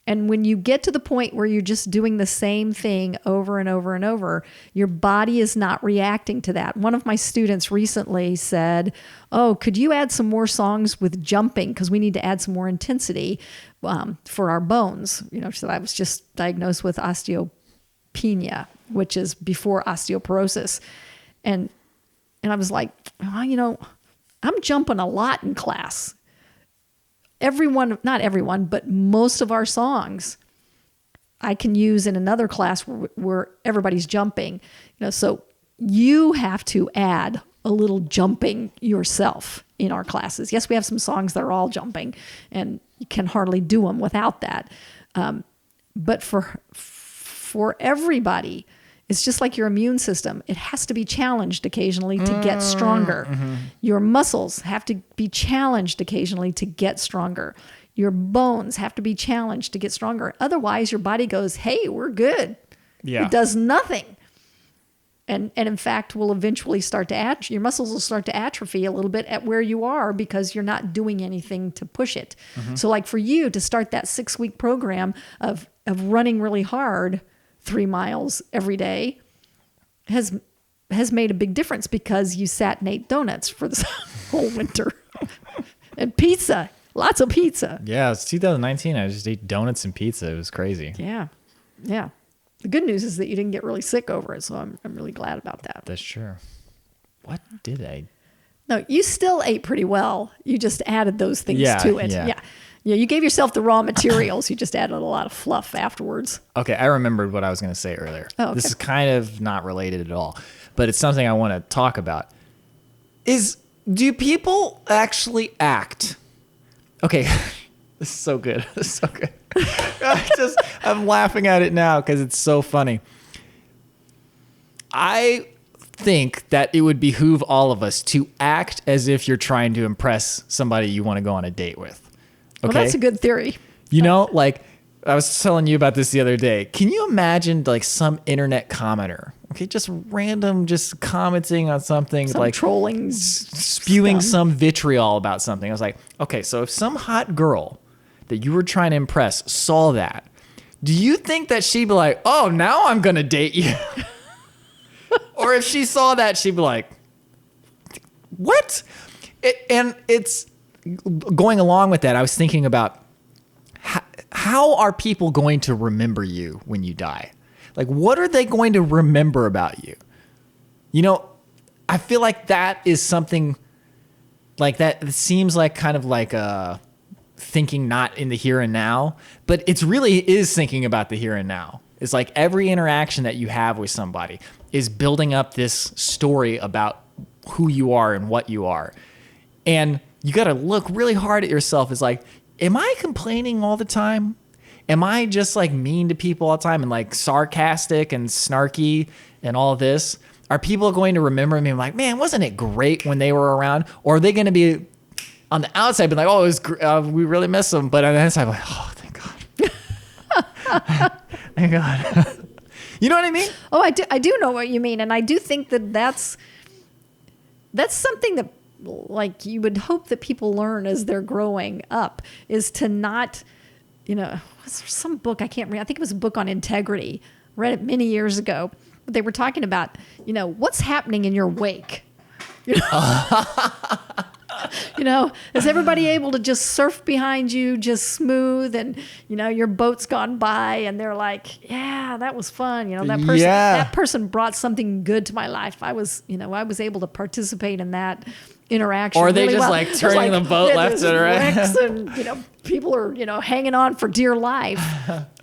And when you get to the point where you're just doing the same thing over and over and over, your body is not reacting to that. One of my students recently said, oh, could you add some more songs with jumping? Because we need to add some more intensity for our bones. You know, so I was just diagnosed with osteopenia, which is before osteoporosis. And I was like, well, you know, I'm jumping a lot in class. Not everyone, but most of our songs I can use in another class where everybody's jumping. You know, so you have to add a little jumping yourself in our classes. Yes, we have some songs that are all jumping, and you can hardly do them without that. But for everybody, it's just like your immune system. It has to be challenged occasionally to get stronger. Mm-hmm. Your muscles have to be challenged occasionally to get stronger. Your bones have to be challenged to get stronger. Otherwise, your body goes, hey, we're good. Yeah. It does nothing. And in fact, will eventually your muscles will start to atrophy a little bit at where you are because you're not doing anything to push it. Mm-hmm. So like for you to start that 6-week program of running really hard, 3 miles every day has made a big difference because you sat and ate donuts for the whole winter and pizza, lots of pizza. Yeah, it's 2019. I just ate donuts and pizza. It was crazy. Yeah. Yeah. The good news is that you didn't get really sick over it. So I'm really glad about that. That's true. What did I? No, you still ate pretty well. You just added those things to it. Yeah. Yeah, you gave yourself the raw materials. You just added a lot of fluff afterwards. Okay, I remembered what I was going to say earlier. Oh, okay. This is kind of not related at all, but it's something I want to talk about. Do people actually act? Okay, this is so good. This is so good. I'm laughing at it now because it's so funny. I think that it would behoove all of us to act as if you're trying to impress somebody you want to go on a date with. Okay? Well, that's a good theory. You know, like I was telling you about this the other day. Can you imagine like some internet commenter, okay, just random, just commenting on something, Some like trolling, spewing scum. some vitriol about something? I was like, okay, so if some hot girl that you were trying to impress saw that, do you think that she'd be like, oh, now I'm going to date you? Or if she saw that, she'd be like, what? And it's going along with that. I was thinking about how are people going to remember you when you die? Like, what are they going to remember about you? You know, I feel like that is something like that. It seems like kind of like thinking not in the here and now, but it's really is thinking about the here and now. It's like every interaction that you have with somebody is building up this story about who you are and what you are. And you got to look really hard at yourself. It's like, am I complaining all the time? Am I just like mean to people all the time and like sarcastic and snarky and all this? Are people going to remember me like, man, wasn't it great when they were around? Or are they going to be on the outside, be like, oh, it was we really miss them. But on the inside, like, oh, thank God. Thank God. You know what I mean? Oh, I do know what you mean. And I do think that that's something that like you would hope that people learn as they're growing up is to not, you know, was there some book I can't read? I think it was a book on integrity. Read it many years ago. But they were talking about, you know, what's happening in your wake. You know? You know, is everybody able to just surf behind you, just smooth, and you know your boat's gone by, and they're like, "Yeah, that was fun." You know, that person brought something good to my life. I was able to participate in that interaction. Or are they really just well. like turning the boat left and right? Wrecks and you know, people are hanging on for dear life.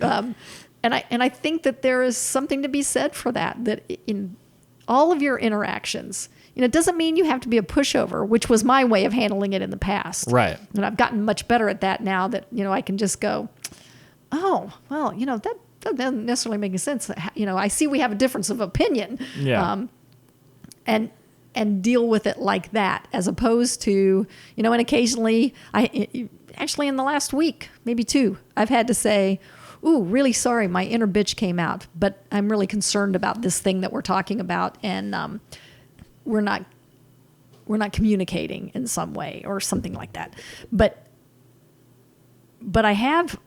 And I think that there is something to be said for that. That in all of your interactions. You know, it doesn't mean you have to be a pushover, which was my way of handling it in the past. Right. And I've gotten much better at that now that, you know, I can just go, oh, well, you know, that doesn't necessarily make any sense. You know, I see we have a difference of opinion. Yeah. And deal with it like that, as opposed to, you know, and occasionally, actually in the last week, maybe 2, I've had to say, ooh, really sorry, my inner bitch came out, but I'm really concerned about this thing that we're talking about, and we're not communicating in some way or something like that. But I have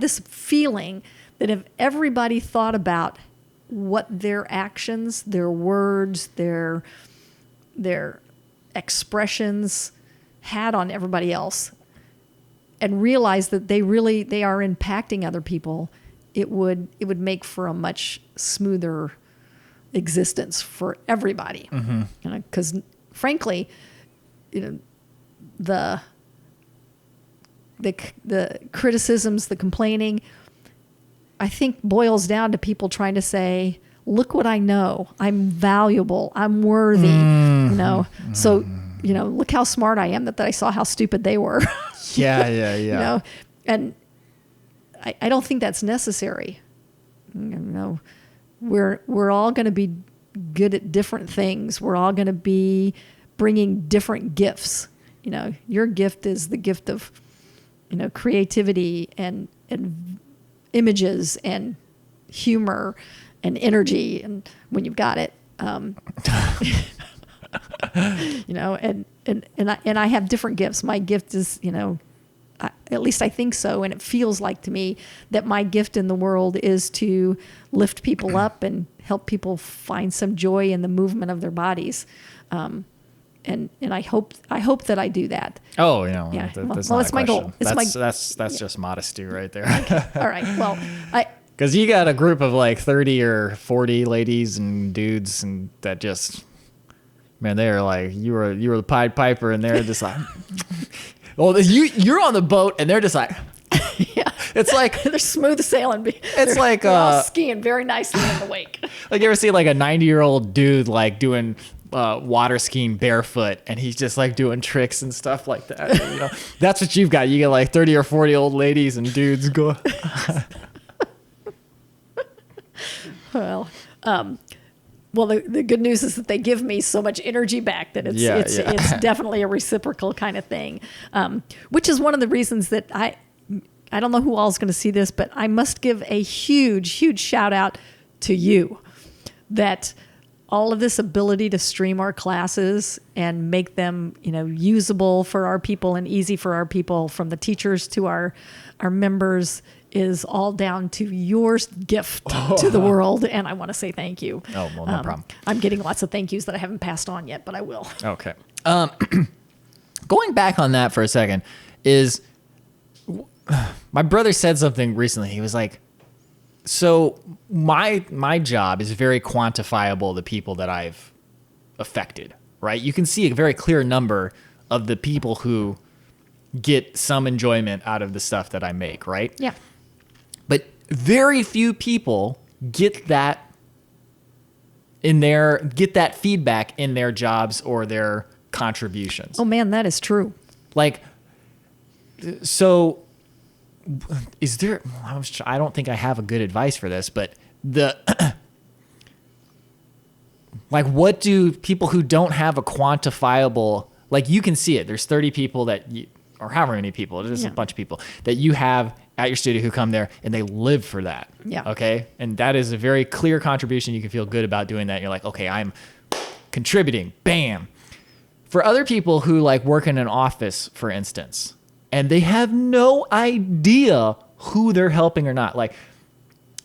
this feeling that if everybody thought about what their actions, their words, their expressions had on everybody else, and realized that they are impacting other people, it would make for a much smoother existence for everybody. Mm-hmm. You know, because frankly, you know, the criticisms, the complaining, I think boils down to people trying to say, look what I know, I'm valuable, I'm worthy. You know, so you know, look how smart I am that I saw how stupid they were. Yeah. You know, and I don't think that's necessary. You know, we're all going to be good at different things. We're all going to be bringing different gifts. You know, your gift is the gift of, you know, creativity and images and humor and energy, and when you've got it, you know, and I have different gifts. My gift is, you know, at least I think so, and it feels like to me that my gift in the world is to lift people up and help people find some joy in the movement of their bodies, and I hope that I do that. Oh, you know, yeah. That's my goal. That's just modesty right there. Okay. All right. Well, because you got a group of like 30 or 40 ladies and dudes, and that just, man, they're like, you were the Pied Piper, and they're just like. Well, you're on the boat, and they're just like, yeah, it's like they're smooth sailing. It's like all skiing very nicely in the wake. Like you ever see like a 90-year-old dude like doing water skiing barefoot, and he's just like doing tricks and stuff like that. You know, that's what you've got. You get like 30 or 40 old ladies and dudes go. Well, Well, the good news is that they give me so much energy back that it's definitely a reciprocal kind of thing, which is one of the reasons that I don't know who all is going to see this, but I must give a huge, huge shout out to you that all of this ability to stream our classes and make them, usable for our people and easy for our people, from the teachers to our members, is all down to your gift to the world. And I want to say thank you. Oh, well, no problem. I'm getting lots of thank yous that I haven't passed on yet, but I will. Okay. Going back on that for a second is my brother said something recently. He was like, so my job is very quantifiable, the people that I've affected, right? You can see a very clear number of the people who get some enjoyment out of the stuff that I make, right? Yeah. But very few people get that feedback in their jobs or their contributions. Oh man, that is true. Like, so is there, I don't think I have a good advice for this, but like, what do people who don't have a quantifiable, like, you can see it. There's 30 people or however many people, there's a bunch of people that you have at your studio who come there and they live for that. Yeah. Okay. And that is a very clear contribution. You can feel good about doing that. You're like, okay, I'm contributing. Bam. For other people who like work in an office, for instance, and they have no idea who they're helping or not. Like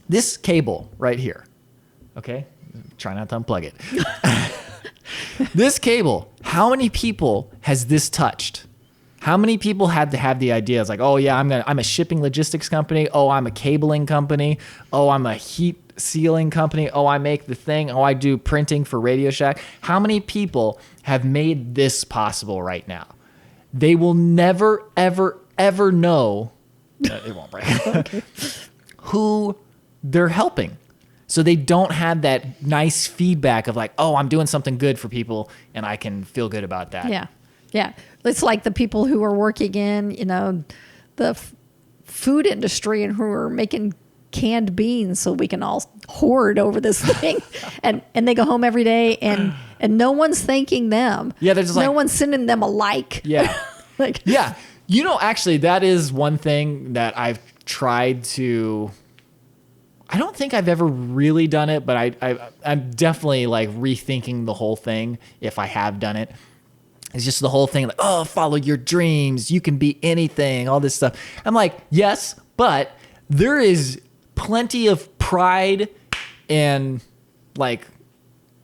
this cable right here. Okay. Try not to unplug it. This cable, how many people has this touched? How many people had to have the idea? It's like, oh yeah, I'm a shipping logistics company. Oh, I'm a cabling company. Oh, I'm a heat sealing company. Oh, I make the thing. Oh, I do printing for Radio Shack. How many people have made this possible right now? They will never, ever, ever know. It won't break. Okay. Who they're helping. So they don't have that nice feedback of like, oh, I'm doing something good for people and I can feel good about that. Yeah. Yeah. It's like the people who are working in, the food industry and who are making canned beans so we can all hoard over this thing. and they go home every day and no one's thanking them. Yeah. They're just no one's sending them a like. Yeah. Like, yeah. Actually, that is one thing that I've tried to, I don't think I've ever really done it, but I'm definitely like rethinking the whole thing if I have done it. It's just the whole thing like, oh, follow your dreams. You can be anything, all this stuff. I'm like, yes, but there is plenty of pride and like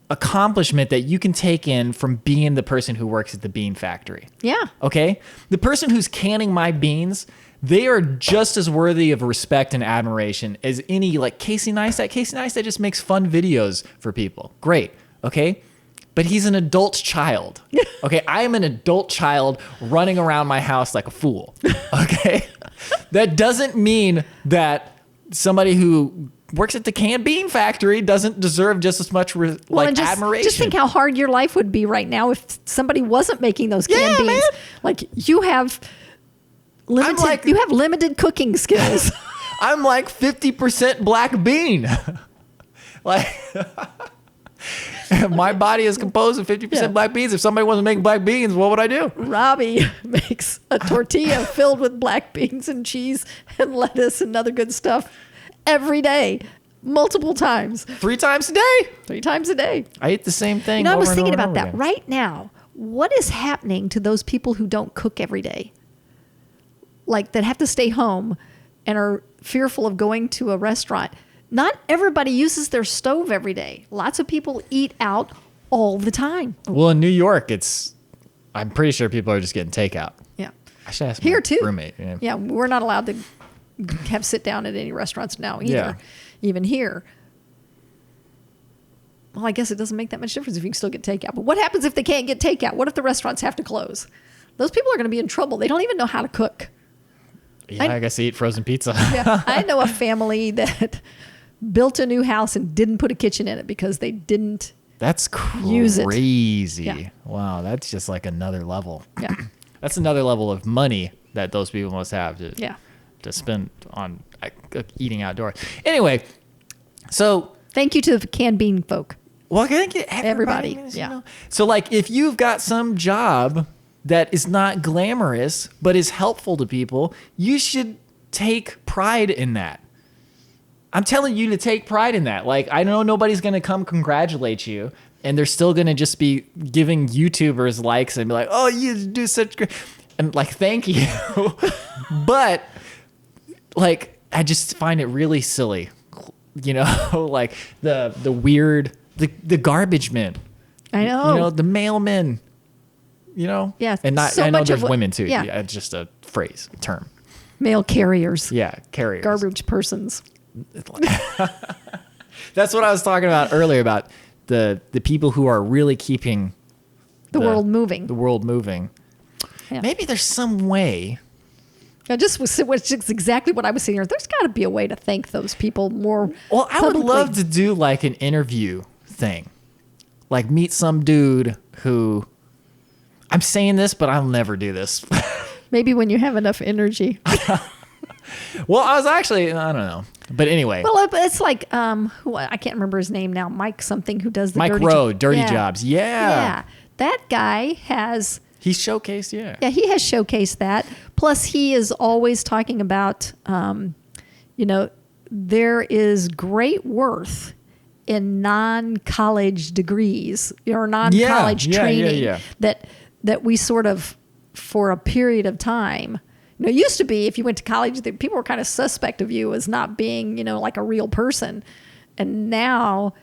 accomplishment that you can take in from being the person who works at the bean factory. Yeah. Okay? The person who's canning my beans, they are just as worthy of respect and admiration as any like Casey Neistat. Casey Neistat just makes fun videos for people. Great. Okay? But he's an adult child. Okay, I am an adult child running around my house like a fool. Okay? That doesn't mean that somebody who works at the canned bean factory doesn't deserve just as much admiration. Just think how hard your life would be right now if somebody wasn't making those canned beans. Man. Like you have limited cooking skills. I'm like 50% black bean. Like my body is composed of 50% black beans. If somebody wasn't making black beans, what would I do? Robby makes a tortilla filled with black beans and cheese and lettuce and other good stuff every day, multiple times. 3 times a day? 3 times a day. I eat the same thing. I was thinking about that right now. What is happening to those people who don't cook every day? Like that have to stay home and are fearful of going to a restaurant. Not everybody uses their stove every day. Lots of people eat out all the time. Well, in New York, I'm pretty sure people are just getting takeout. Yeah. I should ask here my too. roommate. Yeah, we're not allowed to have sit down at any restaurants now either, even here. Well, I guess it doesn't make that much difference if you can still get takeout. But what happens if they can't get takeout? What if the restaurants have to close? Those people are going to be in trouble. They don't even know how to cook. Yeah, I guess they eat frozen pizza. Yeah, I know a family that built a new house and didn't put a kitchen in it because they didn't use it. Crazy. Yeah. Wow, that's just like another level. Yeah. That's another level of money that those people must have to spend on eating outdoors. Anyway, so thank you to the canned bean folk. Well, I think everybody Everybody, is, yeah. So like if you've got some job that is not glamorous but is helpful to people, you should take pride in that. I'm telling you to take pride in that. Like, I know nobody's going to come congratulate you, and they're still going to just be giving YouTubers likes and be like, oh, you do such great. And like, thank you. But like, I just find it really silly, like the weird, the garbage men, I know. the mailmen, Yeah, and not, so I know much of there's what- women too. yeah. It's just a phrase, a term. Mail carriers. Yeah. Carriers. Garbage persons. That's what I was talking about earlier about the people who are really keeping The world moving. The world moving. Yeah. Maybe there's some way. I just was just exactly what I was saying here. There's got to be a way to thank those people more. Well, I would publicly. love to do like an interview thing, like meet some dude who. I'm saying this, but I'll never do this. Maybe when you have enough energy. Well, I was actually, I don't know, but anyway. Well, it's like who I can't remember his name now. Mike something who does the Mike dirty Rowe, Dirty Jobs. Yeah. Yeah, that guy has. He's showcased, yeah. Yeah, he has showcased that. Plus, he is always talking about, there is great worth in non-college degrees or non-college training that we sort of, for a period of time, it used to be if you went to college, people were kind of suspect of you as not being, like a real person. And now,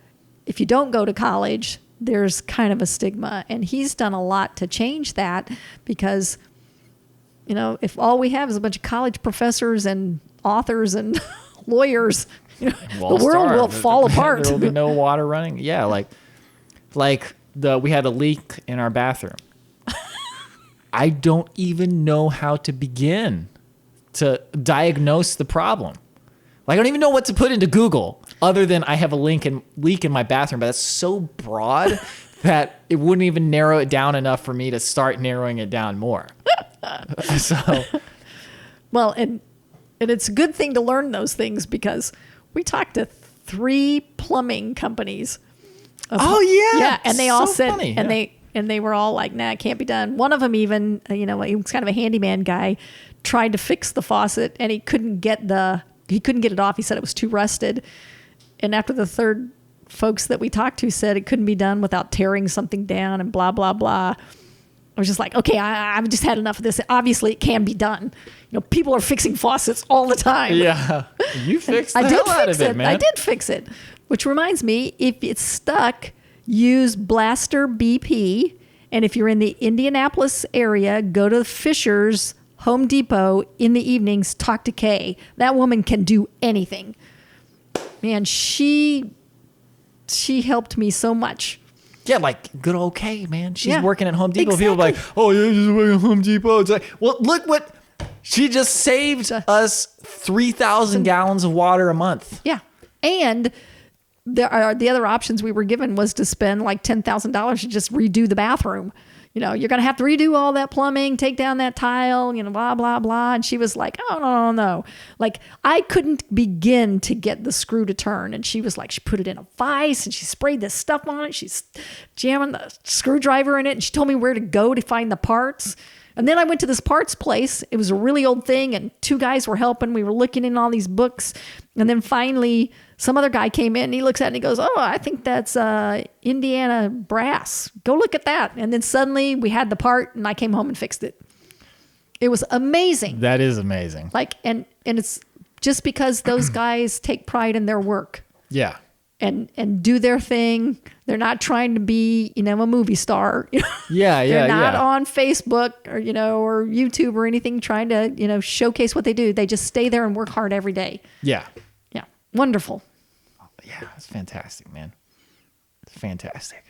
if you don't go to college, there's kind of a stigma. And he's done a lot to change that because, if all we have is a bunch of college professors and authors and lawyers, the world will fall apart. There will be no water running. Yeah, like we had a leak in our bathroom. I don't even know how to begin to diagnose the problem. Like, I don't even know what to put into Google other than I have a leak in my bathroom, but that's so broad that it wouldn't even narrow it down enough for me to start narrowing it down more. So, well, and it's a good thing to learn those things because we talked to 3 plumbing companies. Yeah, and they all said, funny, and they were all like, "Nah, it can't be done." One of them even, he was kind of a handyman guy, tried to fix the faucet and he couldn't get it off. He said it was too rusted. And after the third folks that we talked to said it couldn't be done without tearing something down and blah, blah, blah. I was just like, okay, I've just had enough of this. Obviously, it can be done. People are fixing faucets all the time. yeah, you fixed the hell out of it, man. I did fix it. Which reminds me, if it's stuck, use Blaster BP. And if you're in the Indianapolis area, go to Fisher's Home Depot in the evenings, talk to Kay. That woman can do anything. Man, she helped me so much. Yeah, like good old Kay, man. She's Yeah, working at Home Depot. exactly. People are like, oh, yeah, she's working at Home Depot. It's like, well, look what she just saved us 3,000 gallons of water a month. Yeah. And the other options we were given was to spend like $10,000 to just redo the bathroom. You're going to have to redo all that plumbing, take down that tile, blah, blah, blah. And she was like, oh, no. Like, I couldn't begin to get the screw to turn. And she was like, she put it in a vise and she sprayed this stuff on it. She's jamming the screwdriver in it. And she told me where to go to find the parts. And then I went to this parts place. It was a really old thing. And 2 guys were helping. We were looking in all these books. And then finally, some other guy came in and he looks at it and he goes, oh, I think that's Indiana brass. Go look at that. And then suddenly we had the part and I came home and fixed it. It was amazing. That is amazing. Like, and it's just because those guys take pride in their work. Yeah. And do their thing. They're not trying to be, a movie star. Yeah, They're not on Facebook or, or YouTube or anything trying to, showcase what they do. They just stay there and work hard every day. Yeah. Yeah. Wonderful. Yeah, it's fantastic, man. It's fantastic.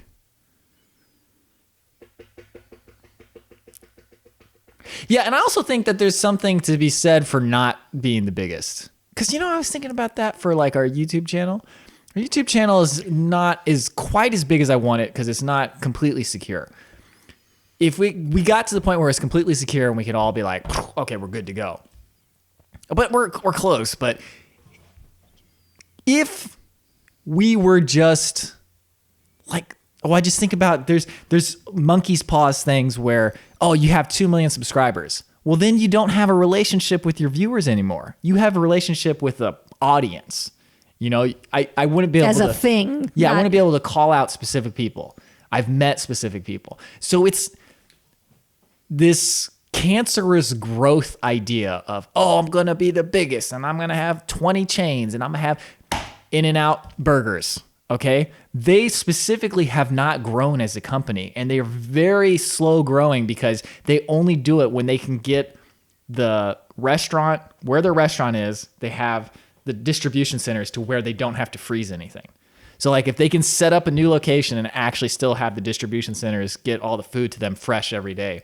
Yeah, and I also think that there's something to be said for not being the biggest. Because, I was thinking about that for like our YouTube channel. Our YouTube channel is quite as big as I want it because it's not completely secure. If we got to the point where it's completely secure and we could all be like, okay, we're good to go. But we're close. But if we were just like, oh, I just think about there's monkey's paws things where, oh, you have 2 million subscribers. Well, then you don't have a relationship with your viewers anymore. You have a relationship with the audience. You know, I wouldn't be able to. As a thing. Yeah, I wouldn't be able to call out specific people. I've met specific people. So it's this cancerous growth idea of, oh, I'm going to be the biggest and I'm going to have 20 chains and I'm going to have In-N-Out burgers. Okay. They specifically have not grown as a company, and they are very slow growing because they only do it when they can get the restaurant where their restaurant is. They have the distribution centers to where they don't have to freeze anything. So like if they can set up a new location and actually still have the distribution centers get all the food to them fresh every day,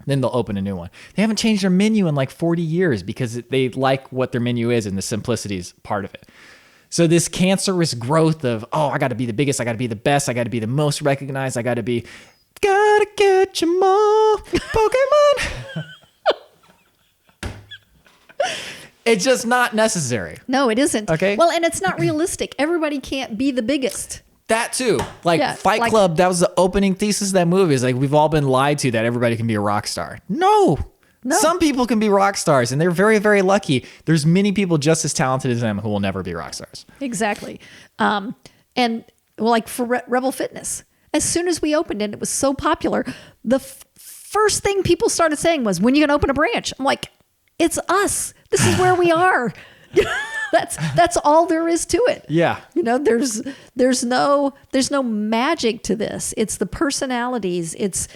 then they'll open a new one. They haven't changed their menu in like 40 years because they like what their menu is, and the simplicity is part of it. So this cancerous growth of, oh, I got to be the biggest, I got to be the best, I got to be the most recognized, I got to be, gotta get you more Pokemon. It's just not necessary. No, it isn't. Okay. Well, and it's not realistic. Everybody can't be the biggest. That too. Like Yeah, Fight like- Club, that was the opening thesis of that movie. Is like, we've all been lied to that everybody can be a rock star. No. Some people can be rock stars, and they're very, very lucky. There's many people just as talented as them who will never be rock stars. Exactly. And well, like for Rebel Fitness, as soon as we opened and it was so popular, the first thing people started saying was, when are you going to open a branch? I'm like, it's us. This is where we are. That's all there is to it. Yeah. You know, there's no magic to this. It's the personalities. It's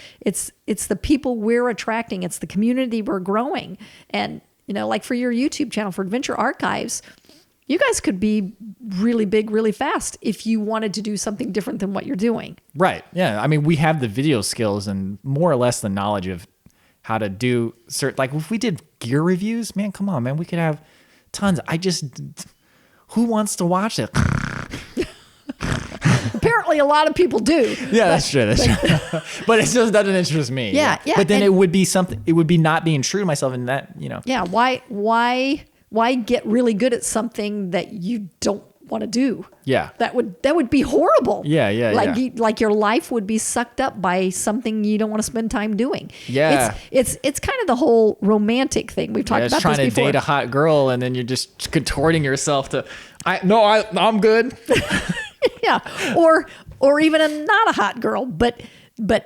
the people we're attracting. It's the community we're growing. And, you know, like for your YouTube channel, for Adventure Archives, you guys could be really big, really fast if you wanted to do something different than what you're doing. Right. Yeah. I mean, we have the video skills and more or less the knowledge of how to do certain, like if we did gear reviews, man, come on, man, we could have tons. Who wants to watch it? Apparently a lot of people do. Yeah, that's true. But it just doesn't interest me. Yeah. But then it would be something, it would be not being true to myself, and that, you know. Yeah. Why get really good at something that you don't want to do? Yeah. That would be horrible. Yeah. Like your life would be sucked up by something you don't want to spend time doing. Yeah. It's kind of the whole romantic thing. We've talked about this before. Trying to date a hot girl and then you're just contorting yourself to, I'm good. Yeah. Or even not a hot girl, but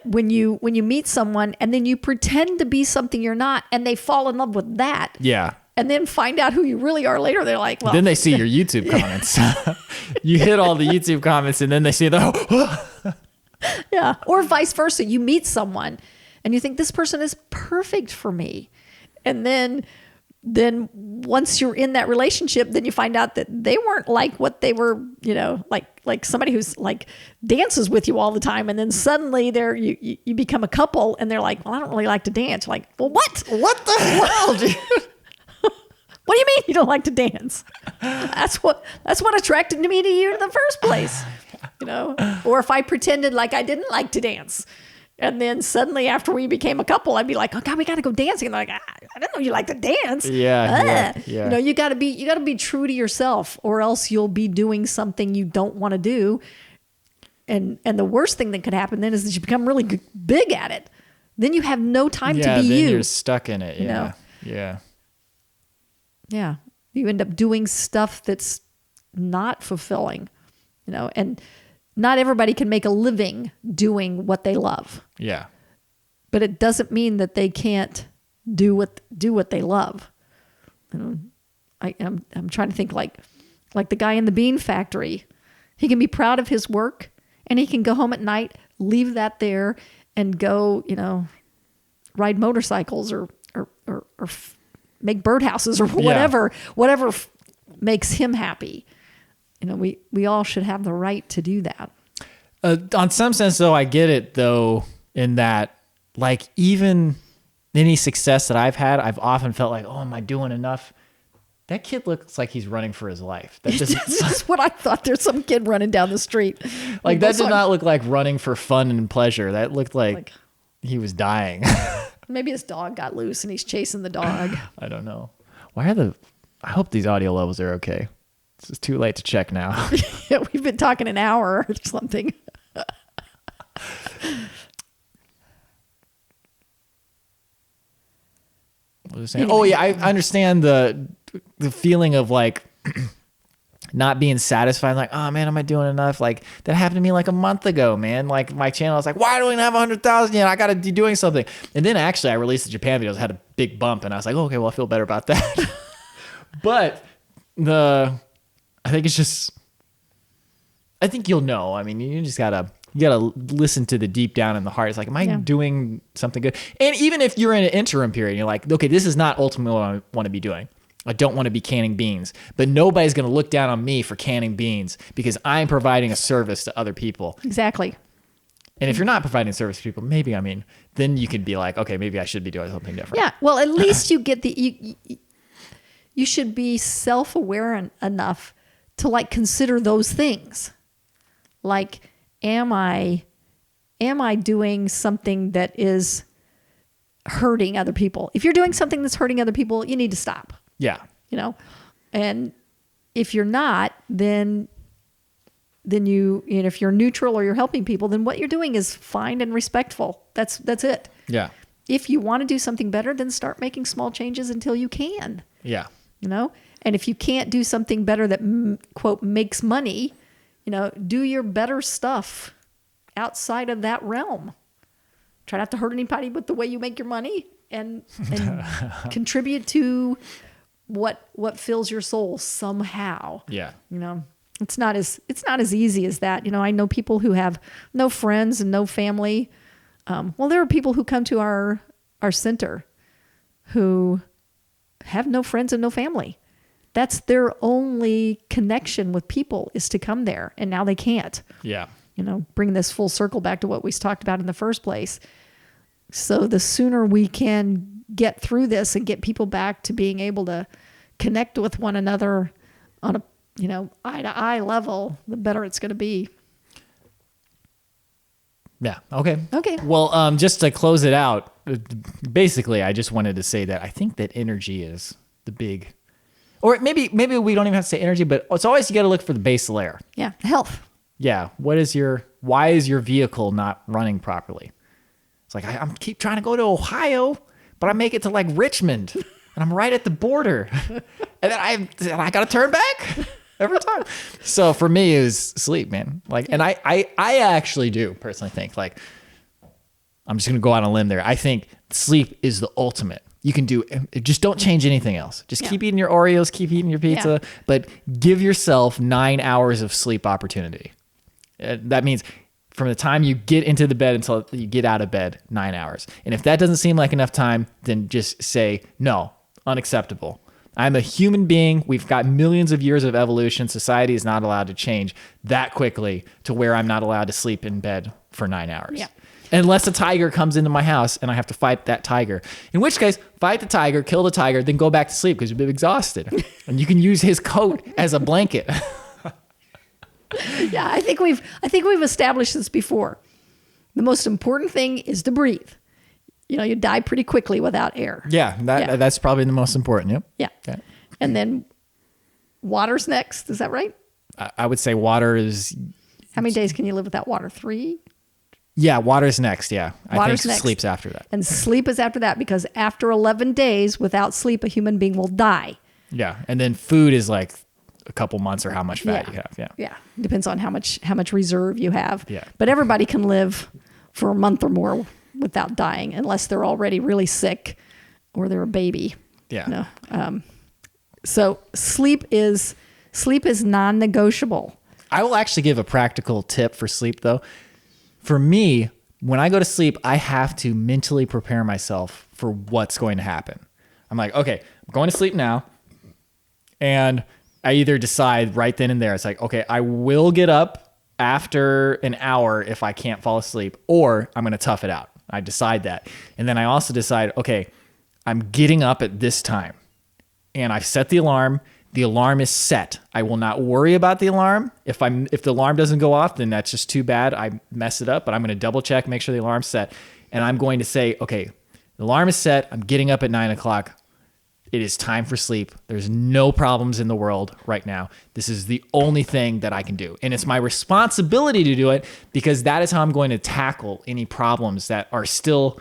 when you meet someone and then you pretend to be something you're not, and they fall in love with that. Yeah. And then find out who you really are later. They're like, well. Then they see your YouTube comments. You hit all the YouTube comments, and then they see Yeah. Or vice versa. You meet someone and you think this person is perfect for me. And then once you're in that relationship, then you find out that they weren't like what they were, you know, like somebody who's like dances with you all the time. And then suddenly you become a couple and they're like, well, I don't really like to dance. You're like, well, what? What the hell, dude? What do you mean you don't like to dance? That's what attracted me to you in the first place. You know, or if I pretended like I didn't like to dance, and then suddenly after we became a couple, I'd be like, oh God, we got to go dancing. And they're like, I didn't know you like to dance. Yeah. You know, you got to be true to yourself, or else you'll be doing something you don't want to do. And the worst thing that could happen then is that you become really big at it. Then you have no time to be then you. You're stuck in it. Yeah. You know? Yeah. Yeah. You end up doing stuff that's not fulfilling, you know, and not everybody can make a living doing what they love. Yeah. But it doesn't mean that they can't do what they love. You know, I'm trying to think like the guy in the bean factory. He can be proud of his work, and he can go home at night, leave that there, and go, you know, ride motorcycles or make birdhouses or whatever makes him happy. You know, we all should have the right to do that. On some sense, though, I get it, though, in that, like, even any success that I've had, I've often felt like, oh, am I doing enough? That kid looks like he's running for his life. That That's what I thought. There's some kid running down the street. Like, that did not look like running for fun and pleasure. That looked like he was dying. Maybe his dog got loose and he's chasing the dog. I don't know. I hope these audio levels are okay. It's too late to check now. Yeah, we've been talking an hour or something. What was I saying? Oh yeah, I understand the feeling of like not being satisfied. Like, oh man, am I doing enough? Like that happened to me like a month ago, man. Like my channel was like, why do we not have 100,000 yet? I got to be doing something. And then actually I released the Japan videos, had a big bump, and I was like, oh, okay, well I feel better about that. But I think it's just, I think you'll know. I mean, you gotta listen to the deep down in the heart. It's like, am I doing something good? And even if you're in an interim period, you're like, okay, this is not ultimately what I want to be doing. I don't want to be canning beans, but nobody's going to look down on me for canning beans because I'm providing a service to other people. Exactly. And if you're not providing service to people, maybe, I mean, then you could be like, okay, maybe I should be doing something different. Yeah. Well, at least you get you should be self-aware enough to like consider those things. Like, am I doing something that is hurting other people? If you're doing something that's hurting other people, you need to stop. Yeah. You know, and if you're not, then if you're neutral or you're helping people, then what you're doing is fine and respectful. That's it. Yeah. If you want to do something better, then start making small changes until you can. Yeah. You know, and if you can't do something better that quote makes money, you know, do your better stuff outside of that realm. Try not to hurt anybody with the way you make your money, and contribute to what fills your soul somehow. Yeah. You know, it's not as easy as that. You know, I know people who have no friends and no family. Well, there are people who come to our center who have no friends and no family. That's their only connection with people, is to come there. And now they can't. Yeah. You know, bring this full circle back to what we talked about in the first place. So the sooner we can get through this and get people back to being able to connect with one another on a, you know, eye to eye level, the better it's going to be. Yeah. Okay. Okay. Well, just to close it out, basically, I just wanted to say that I think that energy is the big, or maybe we don't even have to say energy, but it's always, you got to look for the base layer. Yeah. Health. Yeah. Why is your vehicle not running properly? It's like, I'm keep trying to go to Ohio, but I make it to like Richmond and I'm right at the border. And then I got to turn back every time. So for me, it was sleep, man. Like, and I actually do personally think, like, I'm just going to go out on a limb there. I think sleep is the ultimate. You can do, just don't change anything else. Just keep eating your Oreos, keep eating your pizza, but give yourself 9 hours of sleep opportunity. That means from the time you get into the bed until you get out of bed, 9 hours. And if that doesn't seem like enough time, then just say, no, unacceptable. I'm a human being. We've got millions of years of evolution. Society is not allowed to change that quickly to where I'm not allowed to sleep in bed for 9 hours. Yeah. Unless a tiger comes into my house and I have to fight that tiger. In which case, fight the tiger, kill the tiger, then go back to sleep because you've been exhausted. And you can use his coat as a blanket. Yeah, I think we've established this before. The most important thing is to breathe. You know, you die pretty quickly without air. Yeah, that's probably the most important. Yep. Yeah. Okay. And then water's next. Is that right? I would say water is... How many days can you live without water? 3? Yeah, water's next. Yeah. I think next. sleep's after that. And sleep is after that, because after 11 days without sleep, a human being will die. Yeah. And then food is like a couple months or how much fat you have. Yeah. Yeah. Depends on how much reserve you have. Yeah. But everybody can live for a month or more without dying, unless they're already really sick or they're a baby. Yeah. You know? So sleep is non-negotiable. I will actually give a practical tip for sleep though. For me, when I go to sleep, I have to mentally prepare myself for what's going to happen. I'm like, okay, I'm going to sleep now. And I either decide right then and there, it's like, okay, I will get up after an hour if I can't fall asleep, or I'm going to tough it out. I decide that. And then I also decide, okay, I'm getting up at this time. And I set the alarm. The alarm is set. I will not worry about the alarm. If the alarm doesn't go off, then that's just too bad. I mess it up, but I'm going to double check, make sure the alarm's set. And I'm going to say, okay, the alarm is set. I'm getting up at 9 o'clock. It is time for sleep. There's no problems in the world right now. This is the only thing that I can do. And it's my responsibility to do it because that is how I'm going to tackle any problems that are still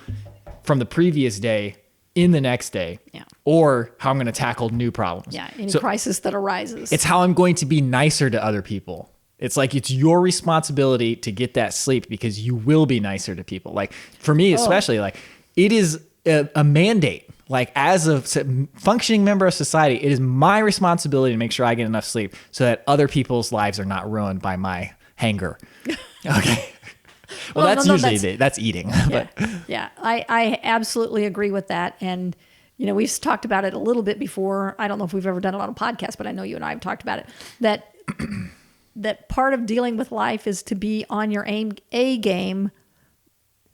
from the previous day in the next day, or how I'm going to tackle new problems. Yeah, any crisis that arises. It's how I'm going to be nicer to other people. It's like it's your responsibility to get that sleep because you will be nicer to people. Like for me especially, like it is a mandate. Like as a functioning member of society, it is my responsibility to make sure I get enough sleep so that other people's lives are not ruined by my hanger. Okay. Well, that's usually that's eating. Yeah, yeah. I absolutely agree with that. And, you know, we've talked about it a little bit before. I don't know if we've ever done it on a podcast, but I know you and I have talked about it, that that part of dealing with life is to be on your A game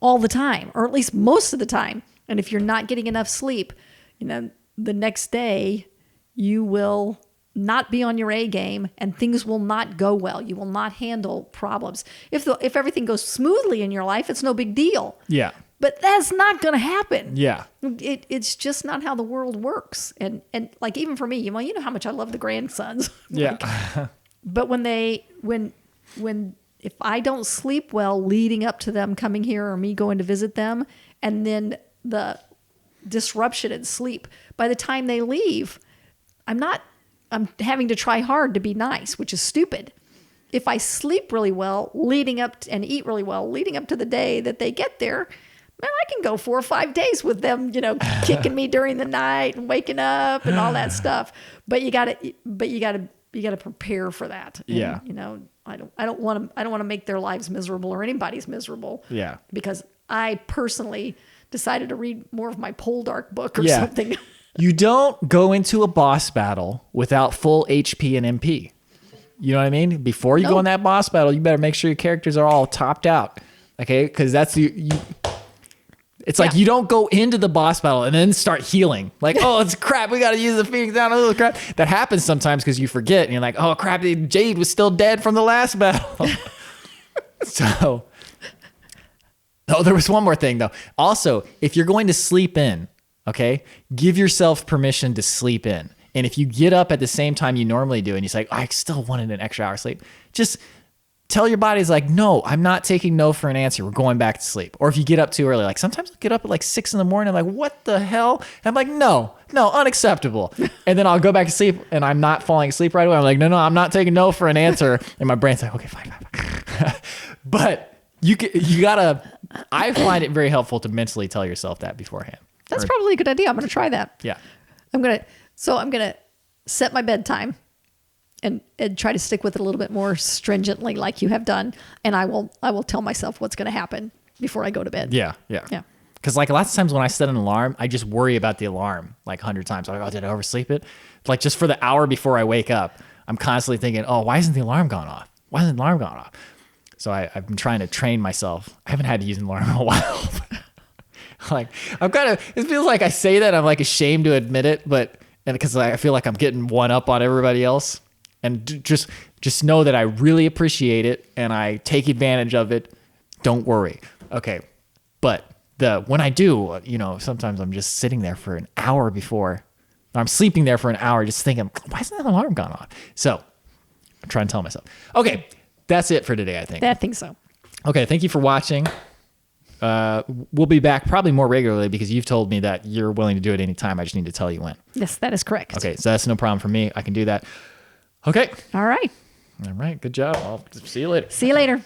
all the time, or at least most of the time. And if you're not getting enough sleep, you know, the next day you will not be on your A game and things will not go well. You will not handle problems. If everything goes smoothly in your life, it's no big deal. Yeah. But that's not going to happen. Yeah. It's just not how the world works. And like even for me, you know how much I love the grandsons. Yeah. But when if I don't sleep well leading up to them coming here or me going to visit them, and then the disruption in sleep, by the time they leave, I'm having to try hard to be nice, which is stupid. If I sleep really well and eat really well leading up to the day that they get there, man, I can go 4 or 5 days with them, you know, kicking me during the night and waking up and all that stuff. But you gotta prepare for that. And, yeah. You know, I don't want to make their lives miserable or anybody's miserable. Yeah. Because I personally decided to read more of my Poldark book or something. You don't go into a boss battle without full HP and MP. You know what I mean? Before you go in that boss battle, you better make sure your characters are all topped out. Okay? Because that's it's like you don't go into the boss battle and then start healing. Like, oh, it's crap. We got to use the Phoenix down. Oh, crap. That happens sometimes because you forget. And you're like, oh, crap. Jade was still dead from the last battle. So, there was one more thing, though. Also, if you're going to sleep in, okay, give yourself permission to sleep in. And if you get up at the same time you normally do and you say, I still wanted an extra hour sleep, just tell your body's like, no, I'm not taking no for an answer. We're going back to sleep. Or if you get up too early, like sometimes I'll get up at like 6 a.m. I'm like, what the hell? And I'm like, no, unacceptable. And then I'll go back to sleep and I'm not falling asleep right away. I'm like, no, I'm not taking no for an answer. And my brain's like, okay, fine. But you gotta, I find it very helpful to mentally tell yourself that beforehand. That's probably a good idea. I'm going to try that. Yeah. I'm going to set my bedtime and try to stick with it a little bit more stringently like you have done. And I will tell myself what's going to happen before I go to bed. Yeah. Because like lots of times when I set an alarm, I just worry about the alarm like 100 times. I'm like, oh, did I oversleep it? Like just for the hour before I wake up, I'm constantly thinking, oh, why hasn't the alarm gone off? So I've been trying to train myself. I haven't had to use an alarm in a while. Like it feels like I say that I'm like ashamed to admit it, but because I feel like I'm getting one up on everybody else, and just know that I really appreciate it and I take advantage of it. Don't worry. Okay. But when I do, you know, sometimes I'm just sitting there for an hour before, or I'm sleeping there for an hour just thinking, why hasn't that alarm gone off? So I'm trying to tell myself. Okay. That's it for today, I think. I think so. Okay. Thank you for watching. We'll be back probably more regularly because you've told me that you're willing to do it anytime. I just need to tell you when. Yes, that is correct. Okay, so that's no problem for me. I can do that. Okay. All right. Good job. I'll see you later. See you later.